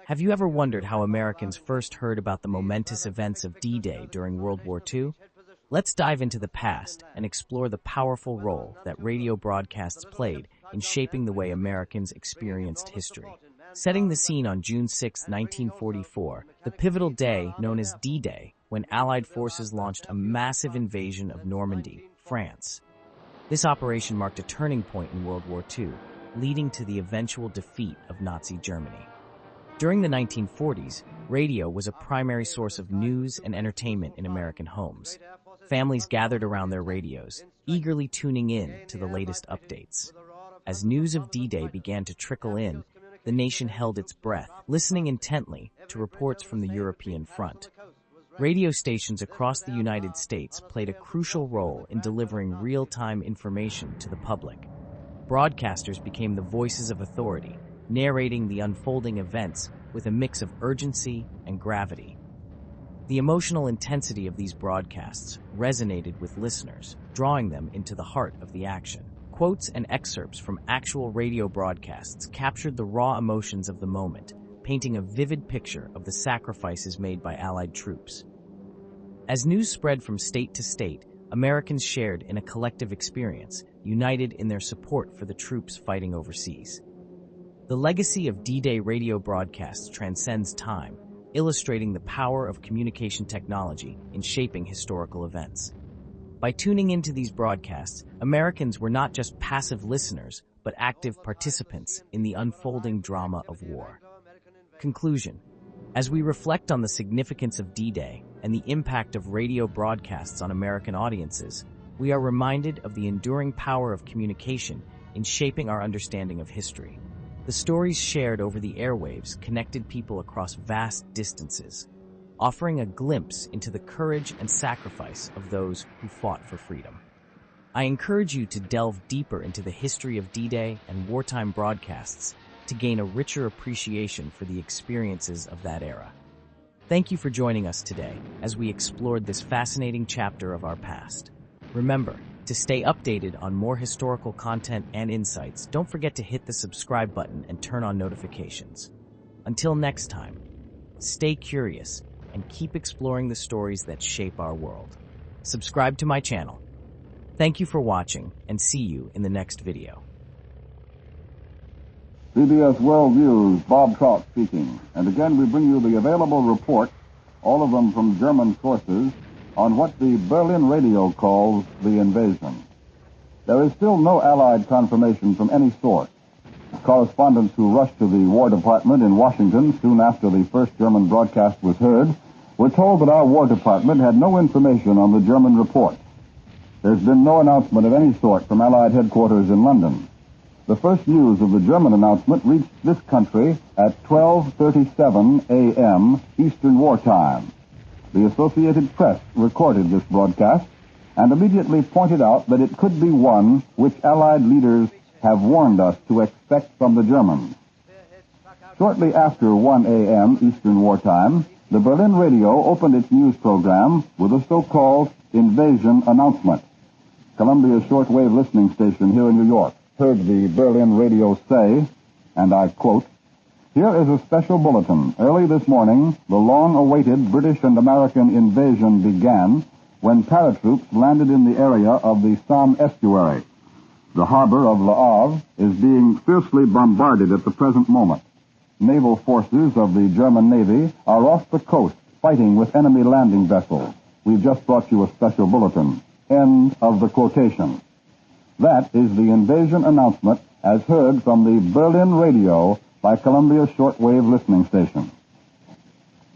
Have you ever wondered how Americans first heard about the momentous events of D-Day during World War II? Let's dive into the past and explore the powerful role that radio broadcasts played in shaping the way Americans experienced history. Setting the scene on June 6, 1944, the pivotal day known as D-Day, when Allied forces launched a massive invasion of Normandy, France. This operation marked a turning point in World War II, leading to the eventual defeat of Nazi Germany. During the 1940s, radio was a primary source of news and entertainment in American homes. Families gathered around their radios, eagerly tuning in to the latest updates. As news of D-Day began to trickle in, the nation held its breath, listening intently to reports from the European front. Radio stations across the United States played a crucial role in delivering real-time information to the public. Broadcasters became the voices of authority, narrating the unfolding events with a mix of urgency and gravity. The emotional intensity of these broadcasts resonated with listeners, drawing them into the heart of the action. Quotes and excerpts from actual radio broadcasts captured the raw emotions of the moment, painting a vivid picture of the sacrifices made by Allied troops. As news spread from state to state, Americans shared in a collective experience, united in their support for the troops fighting overseas. The legacy of D-Day radio broadcasts transcends time, illustrating the power of communication technology in shaping historical events. By tuning into these broadcasts, Americans were not just passive listeners, but active participants in the unfolding drama of war. Conclusion. As we reflect on the significance of D-Day and the impact of radio broadcasts on American audiences, we are reminded of the enduring power of communication in shaping our understanding of history. The stories shared over the airwaves connected people across vast distances, offering a glimpse into the courage and sacrifice of those who fought for freedom. I encourage you to delve deeper into the history of D-Day and wartime broadcasts to gain a richer appreciation for the experiences of that era. Thank you for joining us today as we explored this fascinating chapter of our past. Remember, to stay updated on more historical content and insights, don't forget to hit the subscribe button and turn on notifications. Until next time, stay curious and keep exploring the stories that shape our world. Subscribe to my channel. Thank you for watching, and see you in the next video. CBS World News, Bob Trout speaking. And again, we bring you the available reports, all of them from German sources, on what the Berlin radio calls the invasion. There is still no Allied confirmation from any source. Correspondents who rushed to the War Department in Washington soon after the first German broadcast was heard were told that our War Department had no information on the German report. There's been no announcement of any sort from Allied headquarters in London. The first news of the German announcement reached this country at 12:37 a.m. Eastern Wartime. The Associated Press recorded this broadcast and immediately pointed out that it could be one which Allied leaders have warned us to expect from the Germans. Shortly after 1 a.m. Eastern Wartime, the Berlin radio opened its news program with a so-called invasion announcement. Columbia shortwave listening station here in New York heard the Berlin radio say, and I quote, "Here is a special bulletin. Early this morning, the long-awaited British and American invasion began when paratroops landed in the area of the Somme estuary. The harbor of Le Havre is being fiercely bombarded at the present moment. Naval forces of the German Navy are off the coast fighting with enemy landing vessels. We've just brought you a special bulletin." End of the quotation. That is the invasion announcement as heard from the Berlin radio by Columbia shortwave listening station.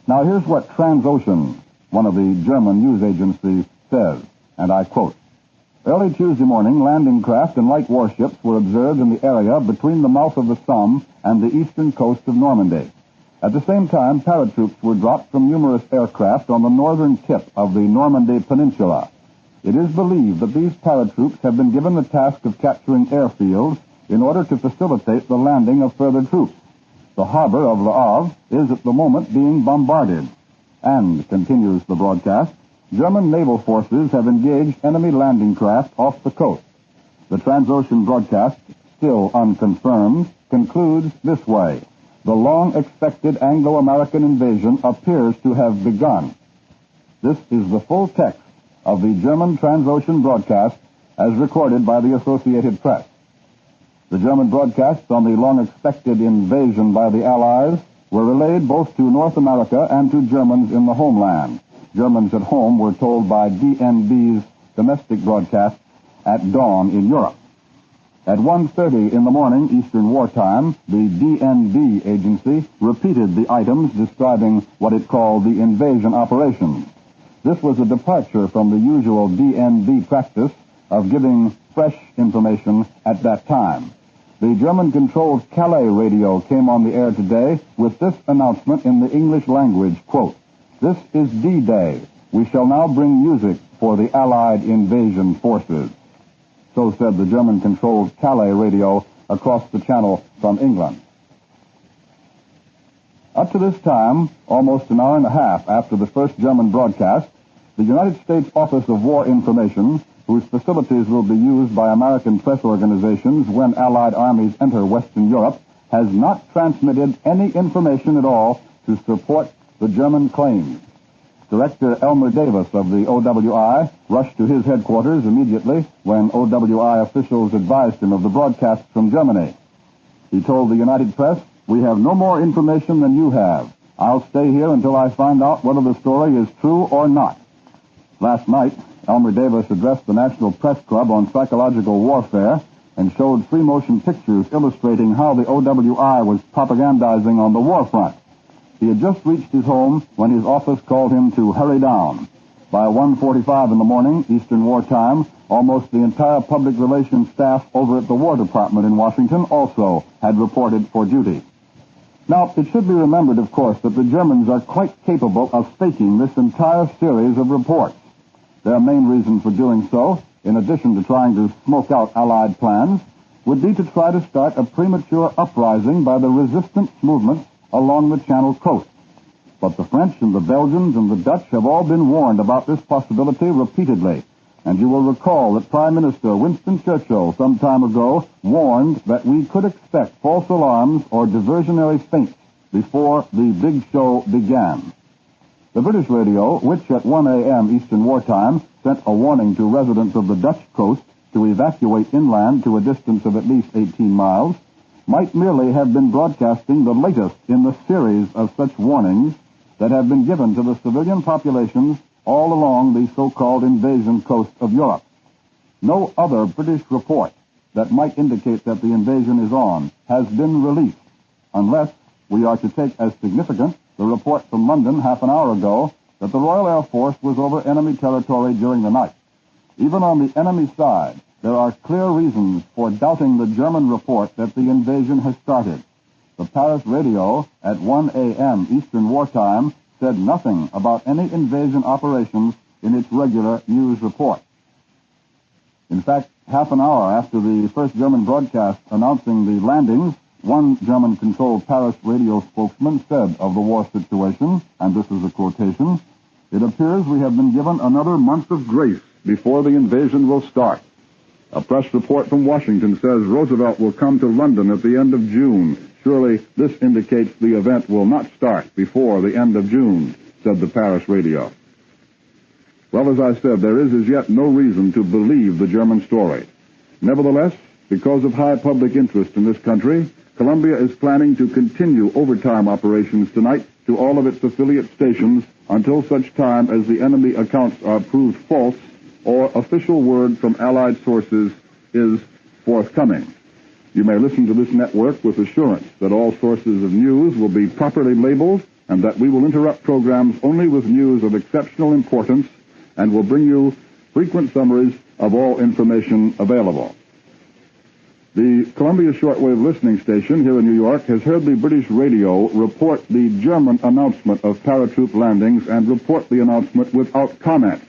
Now here's what Transocean, one of the German news agencies, says, and I quote, "Early Tuesday morning, landing craft and light warships were observed in the area between the mouth of the Somme and the eastern coast of Normandy. At the same time, paratroops were dropped from numerous aircraft on the northern tip of the Normandy Peninsula. It is believed that these paratroops have been given the task of capturing airfields in order to facilitate the landing of further troops. The harbor of Le Havre is at the moment being bombarded. And," continues the broadcast, "German naval forces have engaged enemy landing craft off the coast." The Transocean broadcast, still unconfirmed, concludes this way. the long-expected Anglo-American invasion appears to have begun. This is the full text of the German transocean broadcast as recorded by the Associated Press. The German broadcasts on the long-expected invasion by the Allies were relayed both to North America and to Germans in the homeland. Germans at home were told by DNB's domestic broadcasts at dawn in Europe. At 1:30 in the morning Eastern Wartime, the DNB agency repeated the items describing what it called the invasion operations. This was a departure from the usual DNB practice of giving fresh information at that time. The German-controlled Calais radio came on the air today with this announcement in the English language, quote, "This is D-Day. We shall now bring music for the Allied invasion forces." So said the German-controlled Calais radio across the channel from England. Up to this time, almost an hour and a half after the first German broadcast, the United States Office of War Information, whose facilities will be used by American press organizations when Allied armies enter Western Europe, has not transmitted any information at all to support the German claims. Director Elmer Davis of the OWI rushed to his headquarters immediately when OWI officials advised him of the broadcasts from Germany. He told the United Press, "We have no more information than you have. I'll stay here until I find out whether the story is true or not." Last night, Elmer Davis addressed the National Press Club on psychological warfare and showed free-motion pictures illustrating how the OWI was propagandizing on the war front. He had just reached his home when his office called him to hurry down. By 1:45 in the morning, Eastern Wartime, almost the entire public relations staff over at the War Department in Washington also had reported for duty. Now, it should be remembered, of course, that the Germans are quite capable of faking this entire series of reports. Their main reason for doing so, in addition to trying to smoke out Allied plans, would be to try to start a premature uprising by the resistance movements along the Channel coast. But the French and the Belgians and the Dutch have all been warned about this possibility repeatedly, and you will recall that Prime Minister Winston Churchill some time ago warned that we could expect false alarms or diversionary feints before the big show began. The British radio, which at 1 a.m. Eastern Wartime sent a warning to residents of the Dutch coast to evacuate inland to a distance of at least 18 miles, might merely have been broadcasting the latest in the series of such warnings that have been given to the civilian populations all along the so-called invasion coast of Europe. No other British report that might indicate that the invasion is on has been released, unless we are to take as significant the report from London half an hour ago that the Royal Air Force was over enemy territory during the night. Even on the enemy side, there are clear reasons for doubting the German report that the invasion has started. The Paris radio at 1 a.m. Eastern Wartime said nothing about any invasion operations in its regular news report. In fact, half an hour after the first German broadcast announcing the landings, one German-controlled Paris radio spokesman said of the war situation, and this is a quotation, "It appears we have been given another month of grace before the invasion will start. A press report from Washington says Roosevelt will come to London at the end of June. Surely this indicates the event will not start before the end of June," said the Paris radio. Well, as I said, there is as yet no reason to believe the German story. Nevertheless, because of high public interest in this country, Columbia is planning to continue overtime operations tonight to all of its affiliate stations until such time as the enemy accounts are proved false or official word from Allied sources is forthcoming. You may listen to this network with assurance that all sources of news will be properly labeled and that we will interrupt programs only with news of exceptional importance and will bring you frequent summaries of all information available. The Columbia Shortwave Listening Station here in New York has heard the British radio report the German announcement of paratroop landings and report the announcement without comment.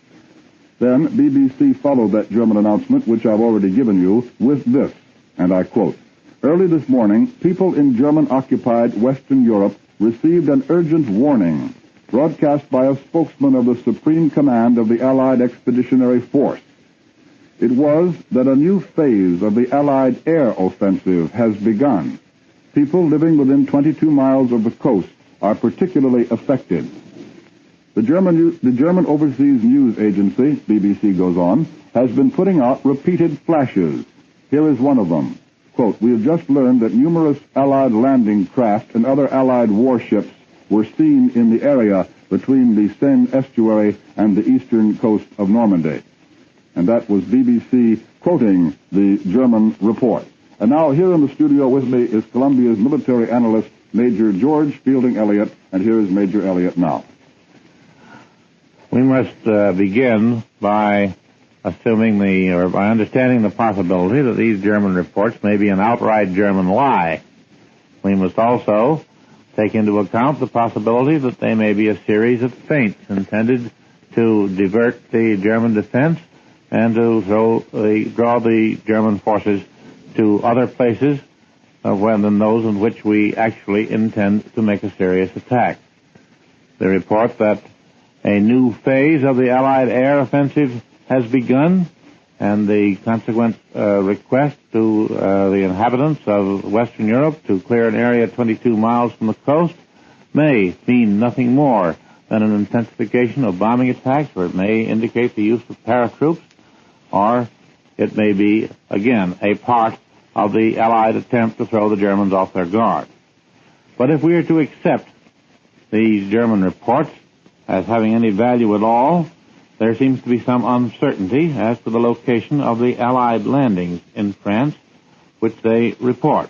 Then BBC followed that German announcement, which I've already given you, with this, and I quote, "Early this morning, people in German-occupied Western Europe received an urgent warning broadcast by a spokesman of the Supreme Command of the Allied Expeditionary Force. It was that a new phase of the Allied air offensive has begun. People living within 22 miles of the coast are particularly affected. The German Overseas News Agency, BBC goes on, has been putting out repeated flashes. Here is one of them. Quote, "We have just learned that numerous Allied landing craft and other Allied warships were seen in the area between the Seine estuary and the eastern coast of Normandy." And that was BBC quoting the German report. And now here in the studio with me is Columbia's military analyst, Major George Fielding Elliott, and here is Major Elliott now. We must begin by by understanding the possibility that these German reports may be an outright German lie. We must also take into account the possibility that they may be a series of feints intended to divert the German defense and to draw the German forces to other places than those in which we actually intend to make a serious attack. They report that a new phase of the Allied air offensive has begun, and the consequent request to the inhabitants of Western Europe to clear an area 22 miles from the coast may mean nothing more than an intensification of bombing attacks, or it may indicate the use of paratroops, or it may be, again, a part of the Allied attempt to throw the Germans off their guard. But if we are to accept these German reports as having any value at all, there seems to be some uncertainty as to the location of the Allied landings in France, which they report.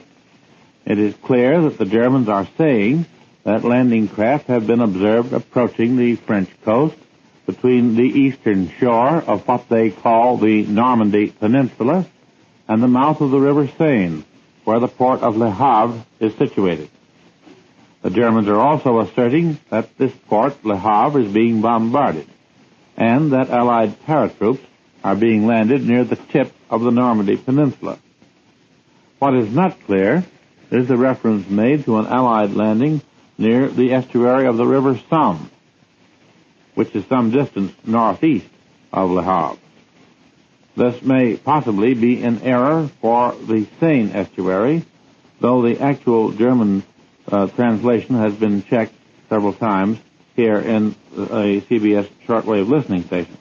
It is clear that the Germans are saying that landing craft have been observed approaching the French coast between the eastern shore of what they call the Normandy Peninsula and the mouth of the River Seine, where the port of Le Havre is situated. The Germans are also asserting that this port, Le Havre, is being bombarded, and that Allied paratroops are being landed near the tip of the Normandy Peninsula. What is not clear is the reference made to an Allied landing near the estuary of the River Somme, which is some distance northeast of Le Havre. This may possibly be an error for the Seine estuary, though the actual German translation has been checked several times here in a CBS shortwave listening station.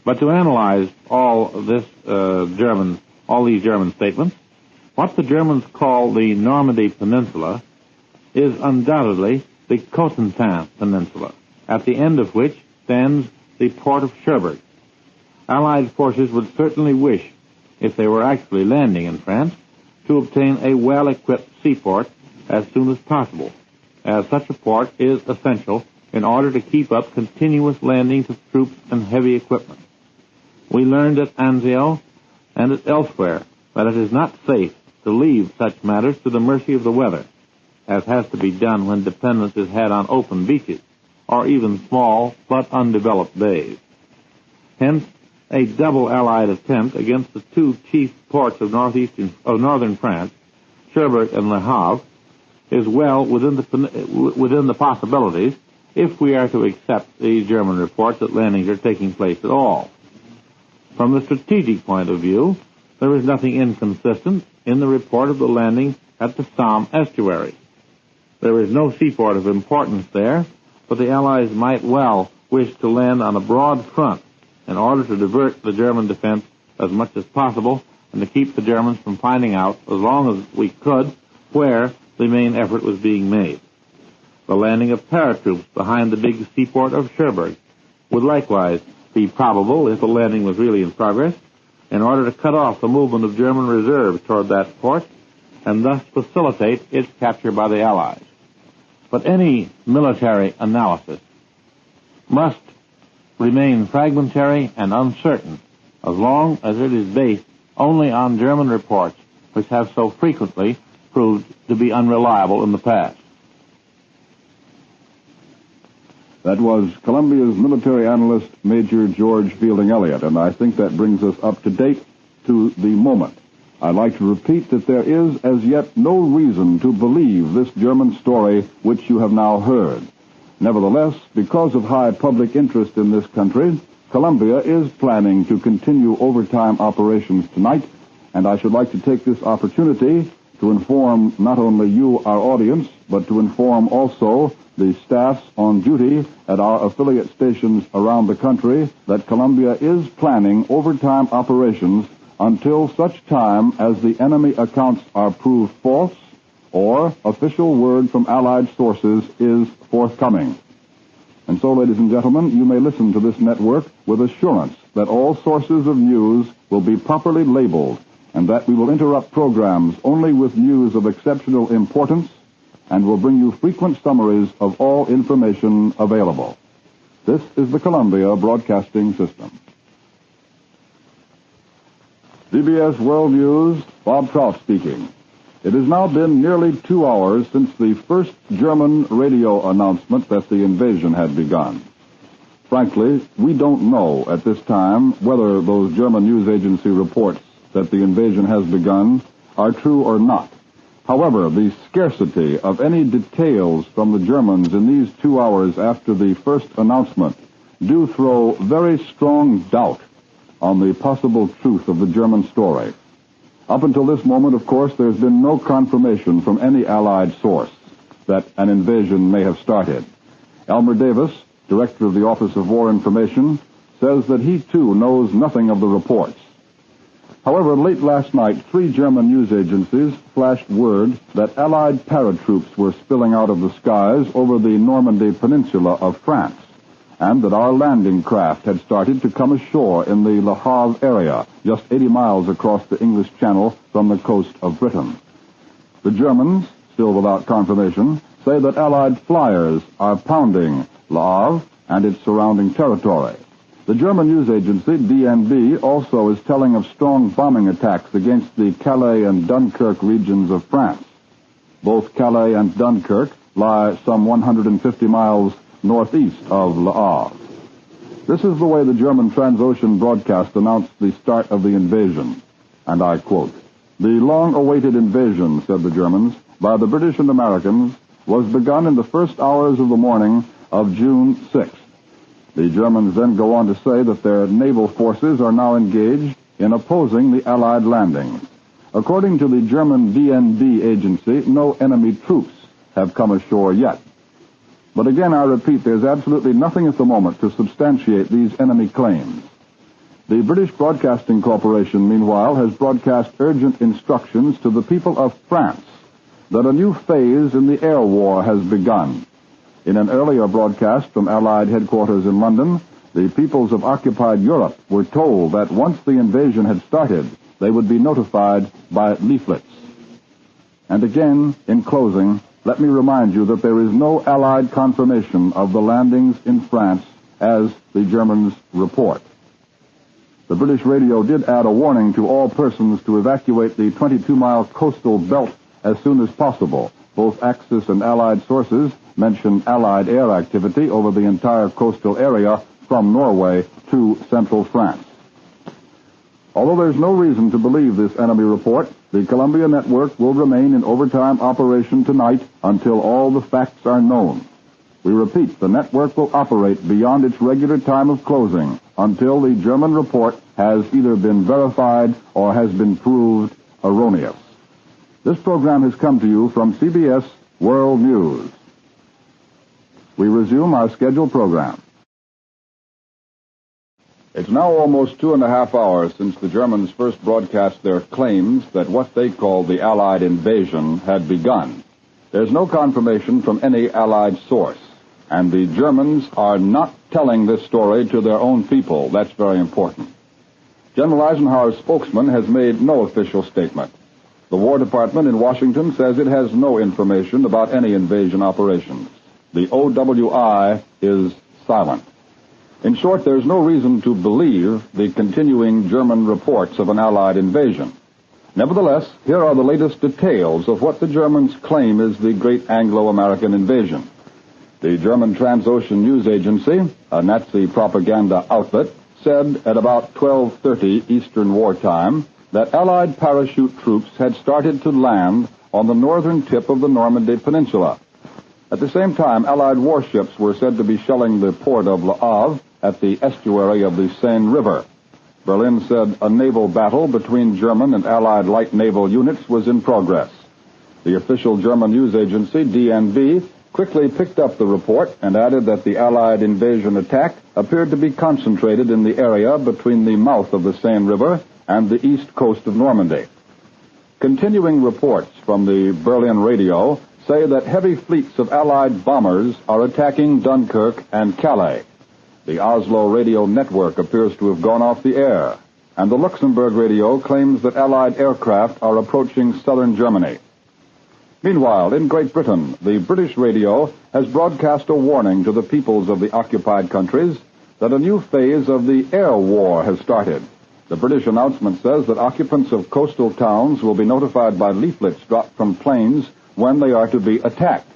But to analyze all these German statements, what the Germans call the Normandy Peninsula is undoubtedly the Cotentin Peninsula, at the end of which stands the port of Cherbourg. Allied forces would certainly wish, if they were actually landing in France, to obtain a well-equipped seaport as soon as possible, as such a port is essential in order to keep up continuous landings of troops and heavy equipment. We learned at Anzio and elsewhere that it is not safe to leave such matters to the mercy of the weather, as has to be done when dependence is had on open beaches, or even small but undeveloped bays. Hence, a double Allied attempt against the two chief ports of northern France, Cherbourg and Le Havre, is well within the possibilities if we are to accept the German reports that landings are taking place at all. From the strategic point of view, there is nothing inconsistent in the report of the landing at the Somme estuary. There is no seaport of importance there, but the Allies might well wish to land on a broad front in order to divert the German defense as much as possible and to keep the Germans from finding out, as long as we could, where the main effort was being made. The landing of paratroops behind the big seaport of Cherbourg would likewise be probable if a landing was really in progress, in order to cut off the movement of German reserves toward that port and thus facilitate its capture by the Allies. But any military analysis must remain fragmentary and uncertain as long as it is based only on German reports, which have so frequently proved to be unreliable in the past. That was Columbia's military analyst, Major George Fielding Elliott, and I think that brings us up to date to the moment. I'd like to repeat that there is as yet no reason to believe this German story which you have now heard. Nevertheless, because of high public interest in this country, Columbia is planning to continue overtime operations tonight, and I should like to take this opportunity to inform not only you, our audience, but to inform also the staffs on duty at our affiliate stations around the country that Columbia is planning overtime operations until such time as the enemy accounts are proved false or official word from Allied sources is forthcoming. And so, ladies and gentlemen, you may listen to this network with assurance that all sources of news will be properly labeled and that we will interrupt programs only with news of exceptional importance and will bring you frequent summaries of all information available. This is the Columbia Broadcasting System. CBS World News, Bob Trout speaking. It has now been nearly 2 hours since the first German radio announcement that the invasion had begun. Frankly, we don't know at this time whether those German news agency reports that the invasion has begun are true or not. However, the scarcity of any details from the Germans in these 2 hours after the first announcement do throw very strong doubt on the possible truth of the German story. Up until this moment, of course, there's been no confirmation from any Allied source that an invasion may have started. Elmer Davis, director of the Office of War Information, says that he, too, knows nothing of the reports. However, late last night, 3 German news agencies flashed word that Allied paratroops were spilling out of the skies over the Normandy peninsula of France, and that our landing craft had started to come ashore in the Le Havre area, just 80 miles across the English Channel from the coast of Britain. The Germans, still without confirmation, say that Allied flyers are pounding Le Havre and its surrounding territory. The German news agency, DNB, also is telling of strong bombing attacks against the Calais and Dunkirk regions of France. Both Calais and Dunkirk lie some 150 miles northeast of Le Havre. This is the way the German Transocean broadcast announced the start of the invasion, and I quote, "The long-awaited invasion," said the Germans, "by the British and Americans was begun in the first hours of the morning of June 6th. The Germans then go on to say that their naval forces are now engaged in opposing the Allied landings. According to the German DNB agency, no enemy troops have come ashore yet. But again, I repeat, there's absolutely nothing at the moment to substantiate these enemy claims. The British Broadcasting Corporation, meanwhile, has broadcast urgent instructions to the people of France that a new phase in the air war has begun. In an earlier broadcast from Allied headquarters in London, the peoples of occupied Europe were told that once the invasion had started, they would be notified by leaflets. And again, in closing, let me remind you that there is no Allied confirmation of the landings in France as the Germans report. The British radio did add a warning to all persons to evacuate the 22-mile coastal belt as soon as possible. Both Axis and Allied sources mention Allied air activity over the entire coastal area from Norway to central France. Although there's no reason to believe this enemy report, the Columbia Network will remain in overtime operation tonight until all the facts are known. We repeat, the network will operate beyond its regular time of closing until the German report has either been verified or has been proved erroneous. This program has come to you from CBS World News. We resume our scheduled program. It's now almost 2.5 hours since the Germans first broadcast their claims that what they call the Allied invasion had begun. There's no confirmation from any Allied source, and the Germans are not telling this story to their own people. That's very important. General Eisenhower's spokesman has made no official statement. The War Department in Washington says it has no information about any invasion operations. The OWI is silent. In short, there's no reason to believe the continuing German reports of an Allied invasion. Nevertheless, here are the latest details of what the Germans claim is the great Anglo-American invasion. The German Transocean News Agency, a Nazi propaganda outlet, said at about 12:30 Eastern Wartime that Allied parachute troops had started to land on the northern tip of the Normandy Peninsula. At the same time, Allied warships were said to be shelling the port of Le Havre at the estuary of the Seine River. Berlin said a naval battle between German and Allied light naval units was in progress. The official German news agency, DNB, quickly picked up the report and added that the Allied invasion attack appeared to be concentrated in the area between the mouth of the Seine River and the east coast of Normandy. Continuing reports from the Berlin radio say that heavy fleets of Allied bombers are attacking Dunkirk and Calais. The Oslo radio network appears to have gone off the air, and the Luxembourg radio claims that Allied aircraft are approaching southern Germany. Meanwhile, in Great Britain, the British radio has broadcast a warning to the peoples of the occupied countries that a new phase of the air war has started. The British announcement says that occupants of coastal towns will be notified by leaflets dropped from planes when they are to be attacked.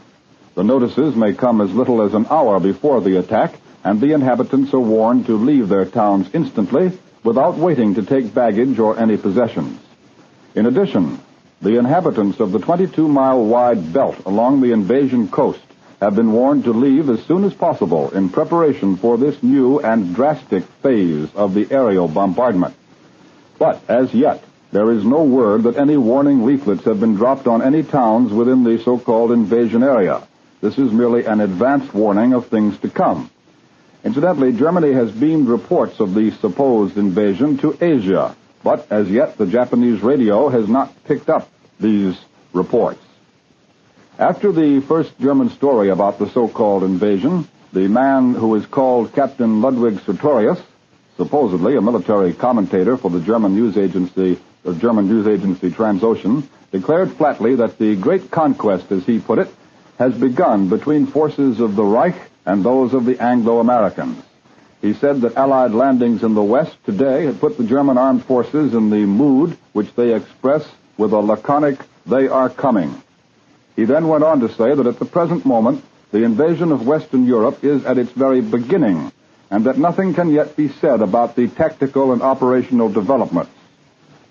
The notices may come as little as an hour before the attack, and the inhabitants are warned to leave their towns instantly without waiting to take baggage or any possessions. In addition, the inhabitants of the 22-mile-wide belt along the invasion coast have been warned to leave as soon as possible in preparation for this new and drastic phase of the aerial bombardment. But as yet, there is no word that any warning leaflets have been dropped on any towns within the so-called invasion area. This is merely an advance warning of things to come. Incidentally, Germany has beamed reports of the supposed invasion to Asia, but as yet the Japanese radio has not picked up these reports. After the first German story about the so-called invasion, the man who is called Captain Ludwig Sertorius, supposedly a military commentator for the German news agency Transocean, declared flatly that the great conquest, as he put it, has begun between forces of the Reich and those of the Anglo-Americans. He said that Allied landings in the West today had put the German armed forces in the mood which they express with a laconic, "They are coming." He then went on to say that at the present moment, the invasion of Western Europe is at its very beginning, and that nothing can yet be said about the tactical and operational developments.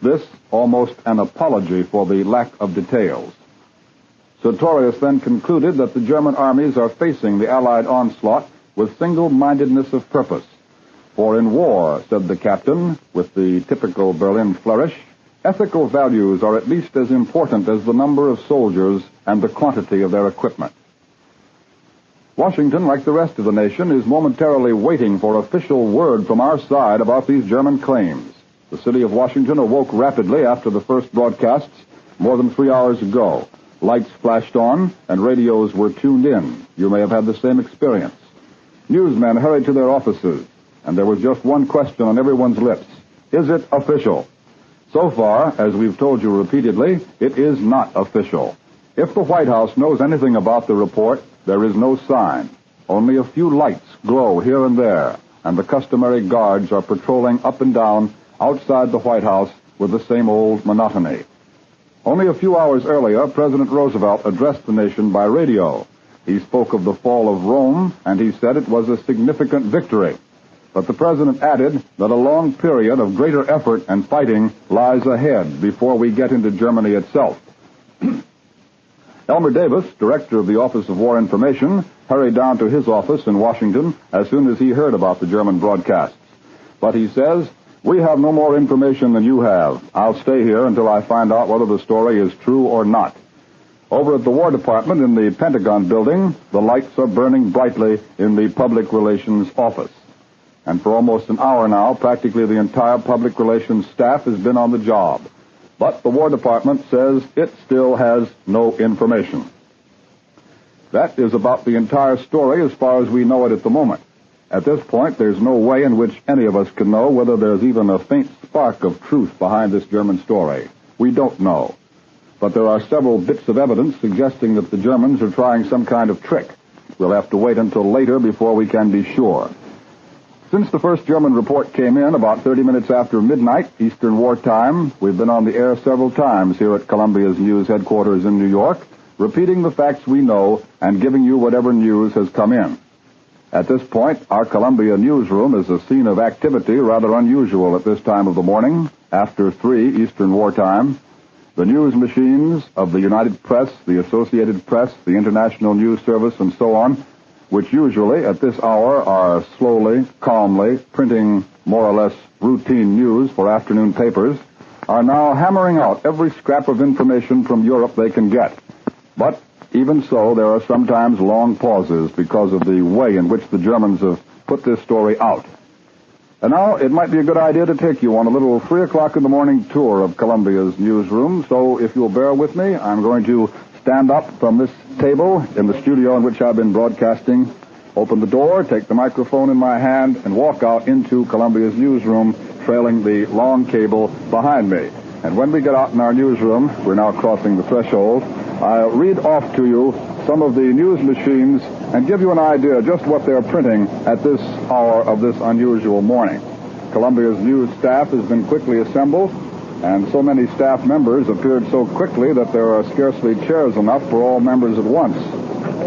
This almost an apology for the lack of details. Sertorius then concluded that the German armies are facing the Allied onslaught with single-mindedness of purpose. For in war, said the captain, with the typical Berlin flourish, ethical values are at least as important as the number of soldiers and the quantity of their equipment. Washington, like the rest of the nation, is momentarily waiting for official word from our side about these German claims. The city of Washington awoke rapidly after the first broadcasts more than 3 hours ago. Lights flashed on, and radios were tuned in. You may have had the same experience. Newsmen hurried to their offices, and there was just one question on everyone's lips. Is it official? So far, as we've told you repeatedly, it is not official. If the White House knows anything about the report, there is no sign. Only a few lights glow here and there, and the customary guards are patrolling up and down outside the White House with the same old monotony. Only a few hours earlier, President Roosevelt addressed the nation by radio. He spoke of the fall of Rome, and he said it was a significant victory. But the president added that a long period of greater effort and fighting lies ahead before we get into Germany itself. Elmer Davis, director of the Office of War Information, hurried down to his office in Washington as soon as he heard about the German broadcasts. But he says, "We have no more information than you have. I'll stay here until I find out whether the story is true or not." Over at the War Department in the Pentagon building, the lights are burning brightly in the Public Relations office. And for almost an hour now, practically the entire Public Relations staff has been on the job. But the War Department says it still has no information. That is about the entire story as far as we know it at the moment. At this point, there's no way in which any of us can know whether there's even a faint spark of truth behind this German story. We don't know. But there are several bits of evidence suggesting that the Germans are trying some kind of trick. We'll have to wait until later before we can be sure. Since the first German report came in about 30 minutes after midnight, Eastern War Time, we've been on the air several times here at Columbia's news headquarters in New York, repeating the facts we know and giving you whatever news has come in. At this point, our Columbia newsroom is a scene of activity rather unusual at this time of the morning, after 3 Eastern War Time. The news machines of the United Press, the Associated Press, the International News Service, and so on, which usually at this hour are slowly, calmly printing more or less routine news for afternoon papers, are now hammering out every scrap of information from Europe they can get. But even so, there are sometimes long pauses because of the way in which the Germans have put this story out. And now it might be a good idea to take you on a little 3 o'clock in the morning tour of Columbia's newsroom. So if you'll bear with me, I'm going to stand up from this table in the studio in which I've been broadcasting, open the door, take the microphone in my hand, and walk out into Columbia's newsroom, trailing the long cable behind me. And when we get out in our newsroom, we're now crossing the threshold, I'll read off to you some of the news machines and give you an idea just what they're printing at this hour of this unusual morning. Columbia's news staff has been quickly assembled, and so many staff members appeared so quickly that there are scarcely chairs enough for all members at once.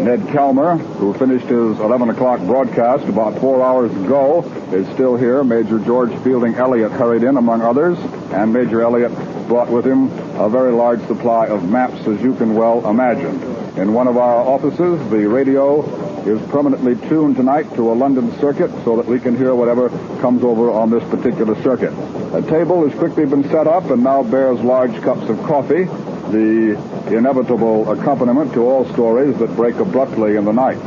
Ned Calmer, who finished his 11 o'clock broadcast about 4 hours ago, is still here. Major George Fielding Elliott hurried in, among others, and Major Elliott brought with him a very large supply of maps, as you can well imagine. In one of our offices, the radio is permanently tuned tonight to a London circuit so that we can hear whatever comes over on this particular circuit. A table has quickly been set up and now bears large cups of coffee, the inevitable accompaniment to all stories that break abruptly in the night.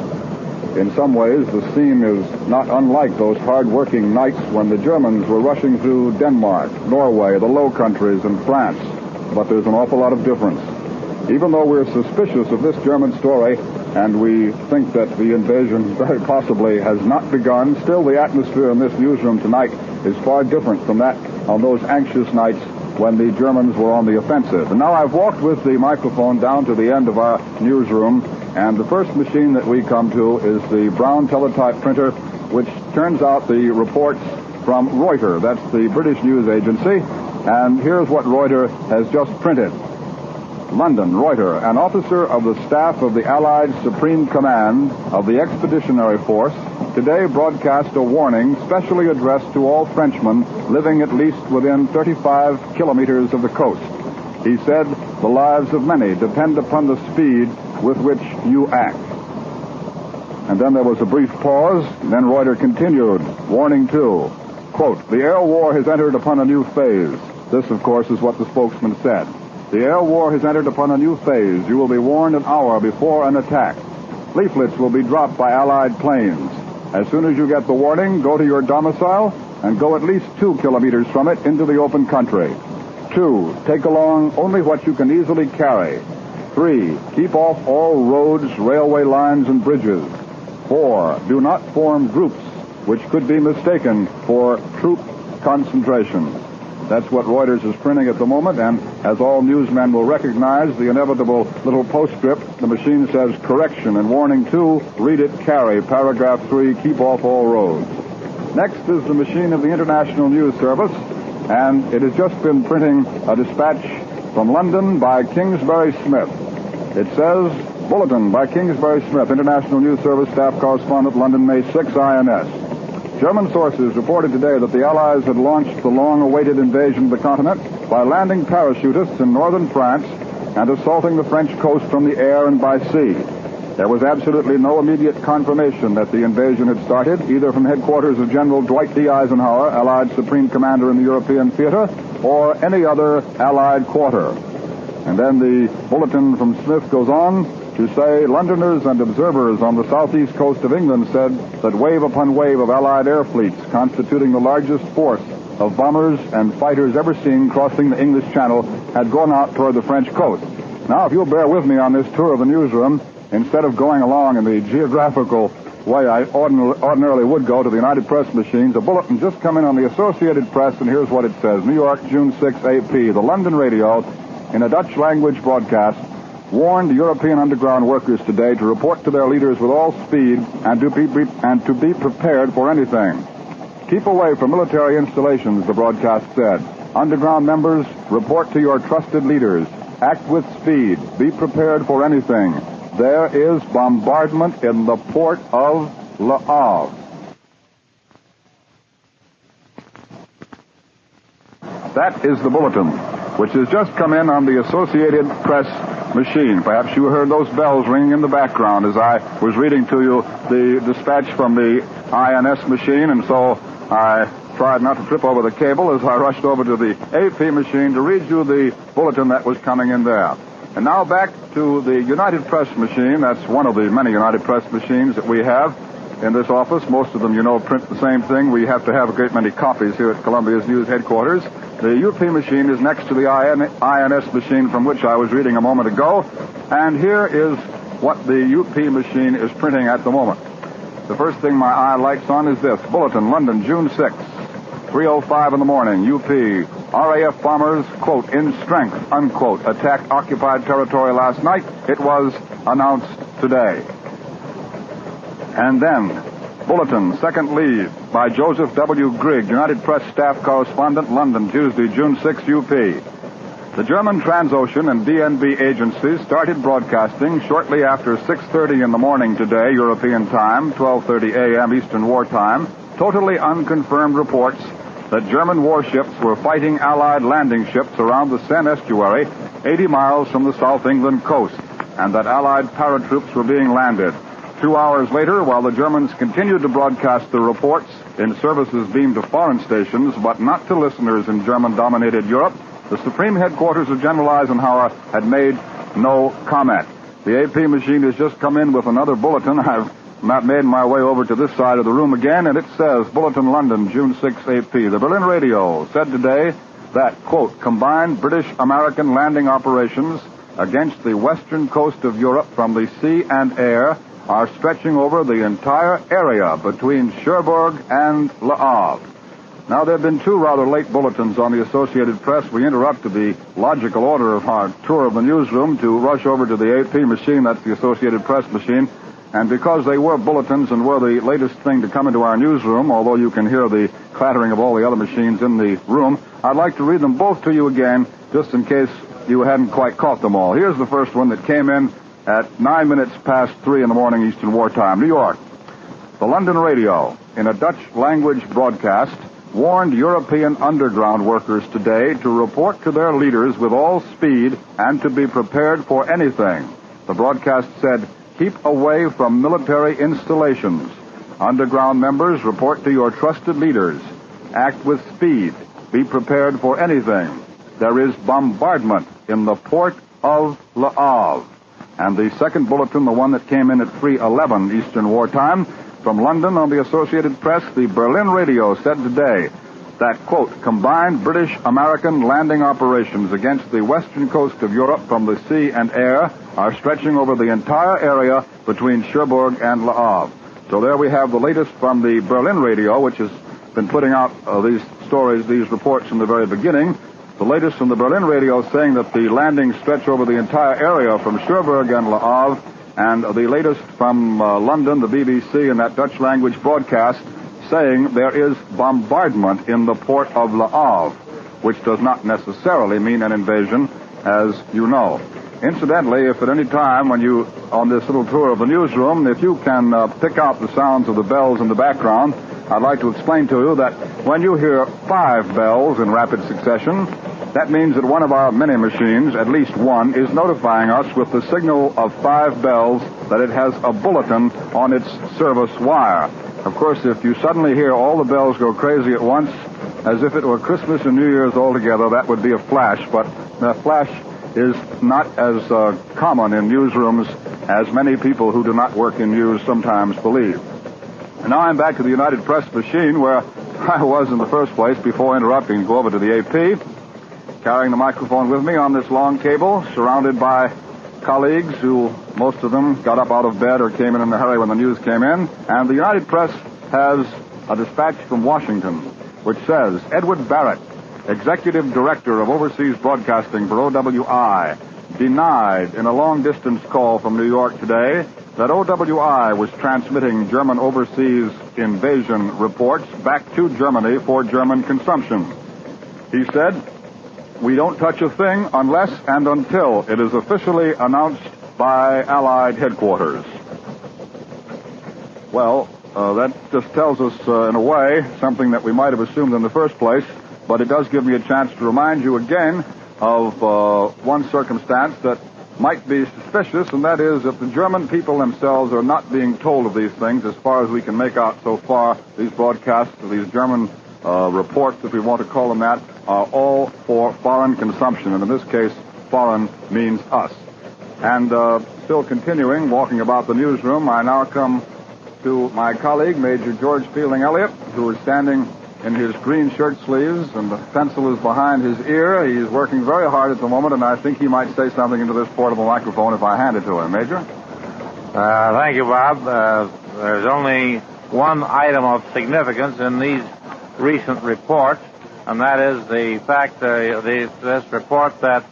In some ways, the scene is not unlike those hard-working nights when the Germans were rushing through Denmark, Norway, the Low Countries, and France. But there's an awful lot of difference. Even though we're suspicious of this German story, and we think that the invasion very possibly has not begun, still the atmosphere in this newsroom tonight is far different from that on those anxious nights when the Germans were on the offensive. And now I've walked with the microphone down to the end of our newsroom, and the first machine that we come to is the Brown teletype printer, which turns out the reports from Reuters. That's the British news agency. And here's what Reuters has just printed. London, Reuters, an officer of the staff of the Allied Supreme Command of the Expeditionary Force today broadcast a warning specially addressed to all Frenchmen living at least within 35 kilometers of the coast. He said, the lives of many depend upon the speed with which you act. And then there was a brief pause, and then Reuters continued, warning two, quote, the air war has entered upon a new phase. This, of course, is what the spokesman said. The air war has entered upon a new phase. You will be warned an hour before an attack. Leaflets will be dropped by Allied planes. As soon as you get the warning, go to your domicile and go at least 2 kilometers from it into the open country. 2, take along only what you can easily carry. 3, keep off all roads, railway lines, and bridges. 4, do not form groups which could be mistaken for troop concentration. That's what Reuters is printing at the moment, and as all newsmen will recognize, the inevitable little postscript, the machine says correction and warning 2, read it, carry, paragraph 3, keep off all roads. Next is the machine of the International News Service, and it has just been printing a dispatch from London by Kingsbury Smith. It says, Bulletin by Kingsbury Smith, International News Service Staff Correspondent, London, May 6, INS. German sources reported today that the Allies had launched the long-awaited invasion of the continent by landing parachutists in northern France and assaulting the French coast from the air and by sea. There was absolutely no immediate confirmation that the invasion had started, either from headquarters of General Dwight D. Eisenhower, Allied Supreme Commander in the European theater, or any other Allied quarter. And then the bulletin from Smith goes on to say, Londoners and observers on the southeast coast of England said that wave upon wave of Allied air fleets, constituting the largest force of bombers and fighters ever seen crossing the English Channel, had gone out toward the French coast. Now, if you'll bear with me on this tour of the newsroom, instead of going along in the geographical way I ordinarily would go to the United Press machines, a bulletin just come in on the Associated Press, and here's what it says. New York, June 6, AP. The London radio, in a Dutch language broadcast, warned European underground workers today to report to their leaders with all speed and to be prepared for anything. Keep away from military installations, the broadcast said. Underground members, report to your trusted leaders. Act with speed. Be prepared for anything. There is bombardment in the port of Le Havre. That is the bulletin, which has just come in on the Associated Press machine. Perhaps you heard those bells ringing in the background as I was reading to you the dispatch from the INS machine, and so I tried not to trip over the cable as I rushed over to the AP machine to read you the bulletin that was coming in there. And now back to the United Press machine. That's one of the many United Press machines that we have in this office. Most of them, you know, print the same thing. We have to have a great many copies here at Columbia's news headquarters. The UP machine is next to the INS machine from which I was reading a moment ago. And here is what the UP machine is printing at the moment. The first thing my eye lights on is this. Bulletin, London, June 6th, 3:05 in the morning. UP, RAF bombers, quote, in strength, unquote, attacked occupied territory last night. It was announced today. And then, Bulletin, second lead by Joseph W. Grigg, United Press staff correspondent, London, Tuesday, June 6, UP. The German Transocean and DNB agencies started broadcasting shortly after 6:30 in the morning today, European time, 12:30 a.m. Eastern War Time, totally unconfirmed reports that German warships were fighting Allied landing ships around the Seine estuary, 80 miles from the South England coast, and that Allied paratroops were being landed. 2 hours later, while the Germans continued to broadcast the reports in services beamed to foreign stations, but not to listeners in German-dominated Europe, the Supreme Headquarters of General Eisenhower had made no comment. The AP machine has just come in with another bulletin. I've made my way over to this side of the room again, and it says, Bulletin, London, June 6, AP. The Berlin radio said today that, quote, combined British-American landing operations against the western coast of Europe from the sea and air are stretching over the entire area between Cherbourg and Le Havre. Now, there have been two rather late bulletins on the Associated Press. We interrupted the logical order of our tour of the newsroom to rush over to the AP machine, that's the Associated Press machine. And because they were bulletins and were the latest thing to come into our newsroom, although you can hear the clattering of all the other machines in the room, I'd like to read them both to you again, just in case you hadn't quite caught them all. Here's the first one that came in at 9 minutes past 3 in the morning Eastern War Time. New York. The London radio, in a Dutch language broadcast, warned European underground workers today to report to their leaders with all speed and to be prepared for anything. The broadcast said, keep away from military installations. Underground members, report to your trusted leaders. Act with speed. Be prepared for anything. There is bombardment in the port of Le Havre. And the second bulletin, the one that came in at 3:11 Eastern War Time, from London on the Associated Press, the Berlin radio said today that, quote, combined British-American landing operations against the western coast of Europe from the sea and air are stretching over the entire area between Cherbourg and Le Havre. So there we have the latest from the Berlin radio, which has been putting out these stories, these reports from the very beginning. The latest from the Berlin radio saying that the landings stretch over the entire area from Cherbourg and Le Havre. And the latest from London, the BBC, and that Dutch language broadcast, saying there is bombardment in the port of Le Havre, which does not necessarily mean an invasion, as you know. Incidentally, if at any time when you, on this little tour of the newsroom, if you can pick out the sounds of the bells in the background, I'd like to explain to you that when you hear 5 bells in rapid succession, that means that one of our many machines, at least one, is notifying us with the signal of 5 bells that it has a bulletin on its service wire. Of course, if you suddenly hear all the bells go crazy at once, as if it were Christmas and New Year's all together, that would be a flash. But the flash is not as common in newsrooms as many people who do not work in news sometimes believe. And now I'm back to the United Press machine where I was in the first place before interrupting to go over to the AP, carrying the microphone with me on this long cable, surrounded by colleagues who, most of them, got up out of bed or came in a hurry when the news came in. And the United Press has a dispatch from Washington, which says, Edward Barrett, Executive Director of Overseas Broadcasting for OWI, denied in a long-distance call from New York today that OWI was transmitting German overseas invasion reports back to Germany for German consumption. He said, we don't touch a thing unless and until it is officially announced by Allied headquarters. Well, that just tells us, in a way, something that we might have assumed in the first place, but it does give me a chance to remind you again of one circumstance that might be suspicious, and that is that the German people themselves are not being told of these things as far as we can make out so far, these broadcasts of these German reports, if we want to call them that, are all for foreign consumption. And in this case, foreign means us. And still continuing, walking about the newsroom, I now come to my colleague, Major George Fielding Elliott, who is standing in his green shirt sleeves, and the pencil is behind his ear. He's working very hard at the moment, and I think he might say something into this portable microphone if I hand it to him. Major? Thank you, Bob. There's only one item of significance in these recent reports, and that is the fact, this report that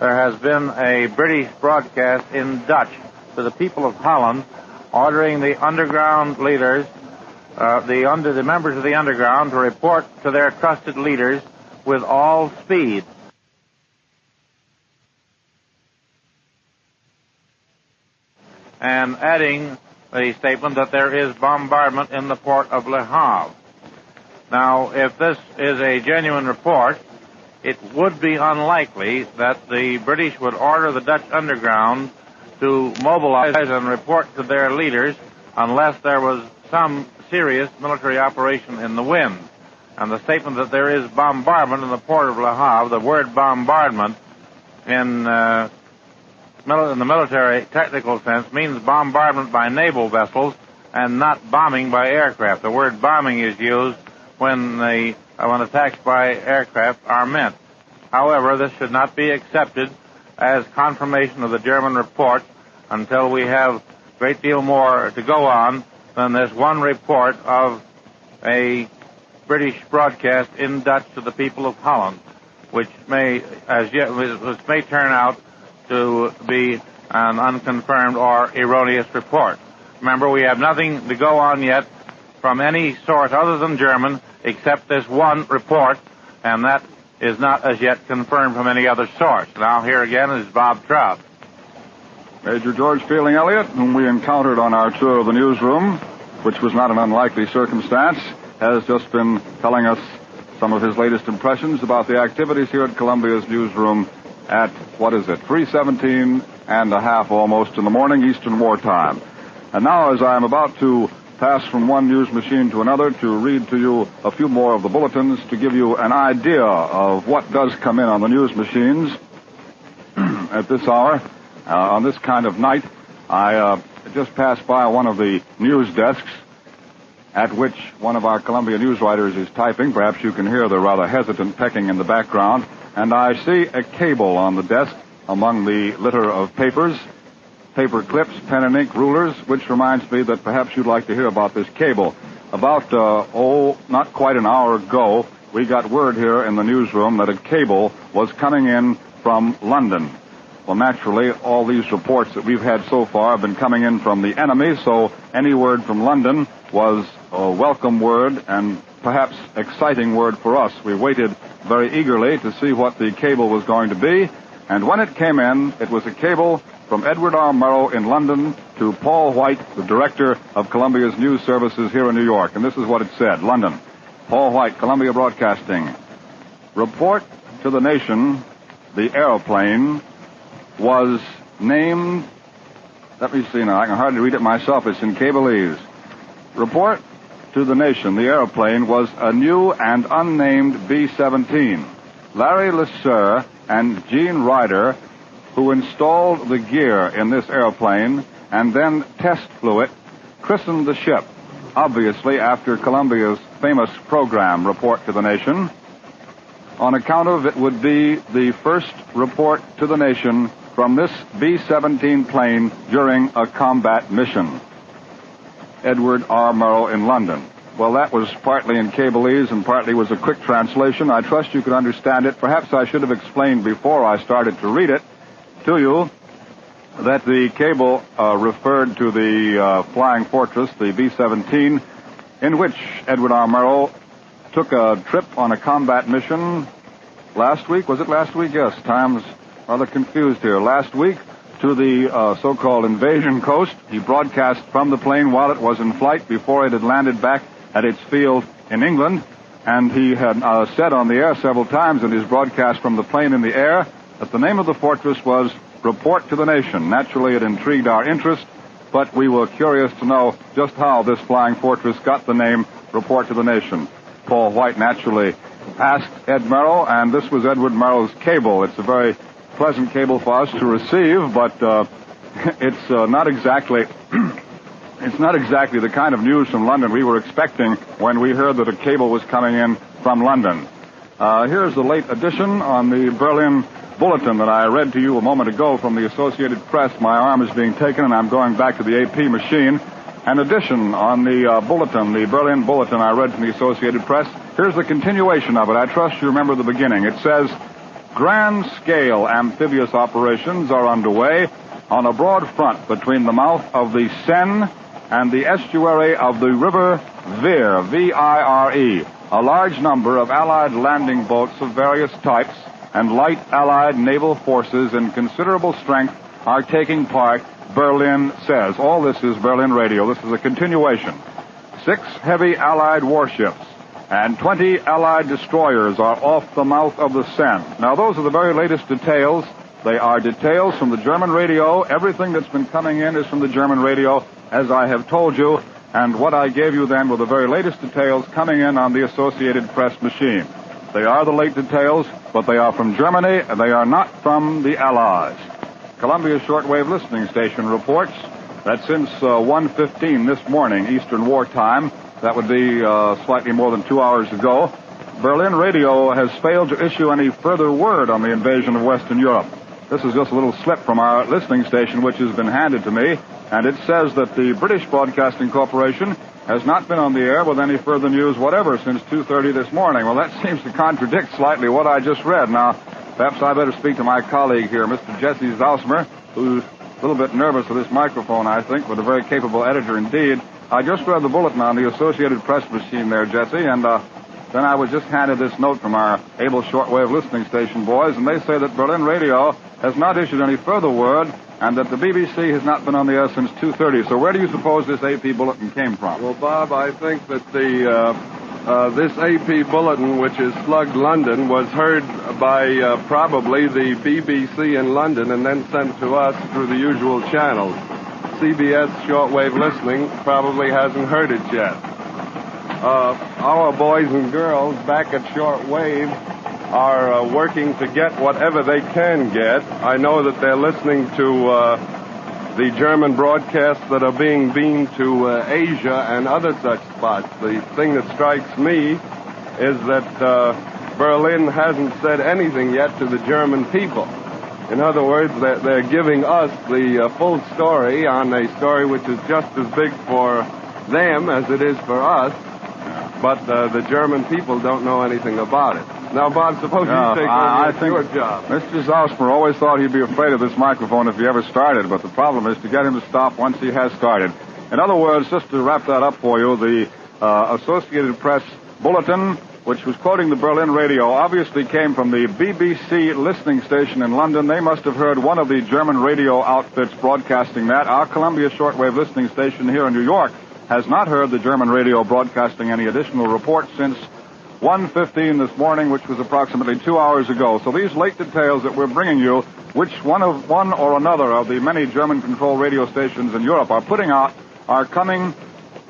there has been a British broadcast in Dutch to the people of Holland ordering the underground leaders, the members of the underground to report to their trusted leaders with all speed. And adding the statement that there is bombardment in the port of Le Havre. Now, if this is a genuine report, it would be unlikely that the British would order the Dutch underground to mobilize and report to their leaders unless there was some serious military operation in the wind. And the statement that there is bombardment in the port of Le Havre, the word bombardment in the military technical sense means bombardment by naval vessels and not bombing by aircraft. The word bombing is used when attacks by aircraft are meant. However, this should not be accepted as confirmation of the German report until we have a great deal more to go on than this one report of a British broadcast in Dutch to the people of Holland, which may turn out to be an unconfirmed or erroneous report. Remember, we have nothing to go on yet from any source other than German except this one report, and that is not as yet confirmed from any other source. Now, here again is Bob Trout. Major George Fielding Elliott, whom we encountered on our tour of the newsroom, which was not an unlikely circumstance, has just been telling us some of his latest impressions about the activities here at Columbia's newsroom at, 3:17 and a half almost in the morning, Eastern Wartime. And now, as I am about to pass from one news machine to another to read to you a few more of the bulletins to give you an idea of what does come in on the news machines at this hour, on this kind of night, I just passed by one of the news desks at which one of our Columbia news writers is typing. Perhaps you can hear the rather hesitant pecking in the background. And I see a cable on the desk among the litter of papers, paper clips, pen and ink, rulers, which reminds me that perhaps you'd like to hear about this cable. About, not quite an hour ago, we got word here in the newsroom that a cable was coming in from London. Well, naturally, all these reports that we've had so far have been coming in from the enemy, so any word from London was a welcome word and perhaps exciting word for us. We waited very eagerly to see what the cable was going to be, and when it came in, it was a cable from Edward R. Murrow in London to Paul White, the director of Columbia's news services here in New York. And this is what it said. London. Paul White, Columbia Broadcasting. Report to the nation, the airplane was named, let me see now, I can hardly read it myself, it's in Cableese. Report to the nation, the airplane was a new and unnamed B-17. Larry Lesser and Gene Ryder, who installed the gear in this airplane and then test flew it, christened the ship, obviously after Columbia's famous program, Report to the Nation, on account of it would be the first report to the nation from this B-17 plane during a combat mission. Edward R. Murrow in London. Well, that was partly in Cableese and partly was a quick translation. I trust you could understand it. Perhaps I should have explained before I started to read it to you that the cable referred to the Flying Fortress, the B-17, in which Edward R. Murrow took a trip on a combat mission last week. Was it last week? Yes. Time's rather confused here. Last week to the so-called invasion coast. He broadcast from the plane while it was in flight before it had landed back at its field in England. And he had said on the air several times in his broadcast from the plane in the air that the name of the fortress was Report to the Nation. Naturally, it intrigued our interest, but we were curious to know just how this flying fortress got the name Report to the Nation. Paul White naturally asked Ed Merrill, and this was Edward Merrill's cable. It's a very pleasant cable for us to receive, but it's not exactly it's not exactly the kind of news from London we were expecting when we heard that a cable was coming in from London. Here's the late edition on the Berlin Bulletin that I read to you a moment ago from the Associated Press. My arm is being taken, and I'm going back to the AP machine. An edition on the Bulletin, the Berlin Bulletin I read from the Associated Press. Here's the continuation of it. I trust you remember the beginning. It says, grand-scale amphibious operations are underway on a broad front between the mouth of the Seine and the estuary of the river Vire, V-I-R-E. A large number of Allied landing boats of various types and light Allied naval forces in considerable strength are taking part, Berlin says. All this is Berlin Radio. This is a continuation. 6 heavy Allied warships and 20 Allied destroyers are off the mouth of the Seine. Now, those are the very latest details. They are details from the German radio. Everything that's been coming in is from the German radio, as I have told you. And what I gave you then were the very latest details coming in on the Associated Press machine. They are the late details, but they are from Germany, and they are not from the Allies. Columbia Shortwave Listening Station reports that since 1:15 this morning, Eastern War Time, that would be slightly more than 2 hours ago, Berlin Radio has failed to issue any further word on the invasion of Western Europe. This is just a little slip from our listening station, which has been handed to me, and it says that the British Broadcasting Corporation has not been on the air with any further news whatever since 2:30 this morning. Well, that seems to contradict slightly what I just read. Now, perhaps I better speak to my colleague here, Mr. Jesse Zausmer, who's a little bit nervous with this microphone, I think, but a very capable editor indeed. I just read the bulletin on the Associated Press machine there, Jesse, and then I was just handed this note from our able shortwave listening station boys, and they say that Berlin Radio has not issued any further word, and that the BBC has not been on the air since 2:30. So where do you suppose this AP bulletin came from? Well, Bob, I think that this AP bulletin, which is slugged London, was heard by probably the BBC in London and then sent to us through the usual channels. CBS shortwave listening probably hasn't heard it yet. Our boys and girls back at shortwave are working to get whatever they can get. I know that they're listening to the German broadcasts that are being beamed to Asia and other such spots. The thing that strikes me is that Berlin hasn't said anything yet to the German people. In other words, they're giving us the full story on a story which is just as big for them as it is for us, but the German people don't know anything about it. Now, Bob, suppose you take over your job. Mr. Zausmer always thought he'd be afraid of this microphone if he ever started, but the problem is to get him to stop once he has started. In other words, just to wrap that up for you, the Associated Press Bulletin, which was quoting the Berlin Radio, obviously came from the BBC listening station in London. They must have heard one of the German radio outfits broadcasting that. Our Columbia shortwave listening station here in New York has not heard the German radio broadcasting any additional reports since 1:15 this morning, which was approximately 2 hours ago. So these late details that we're bringing you, which one or another of the many German-controlled radio stations in Europe are putting out, are coming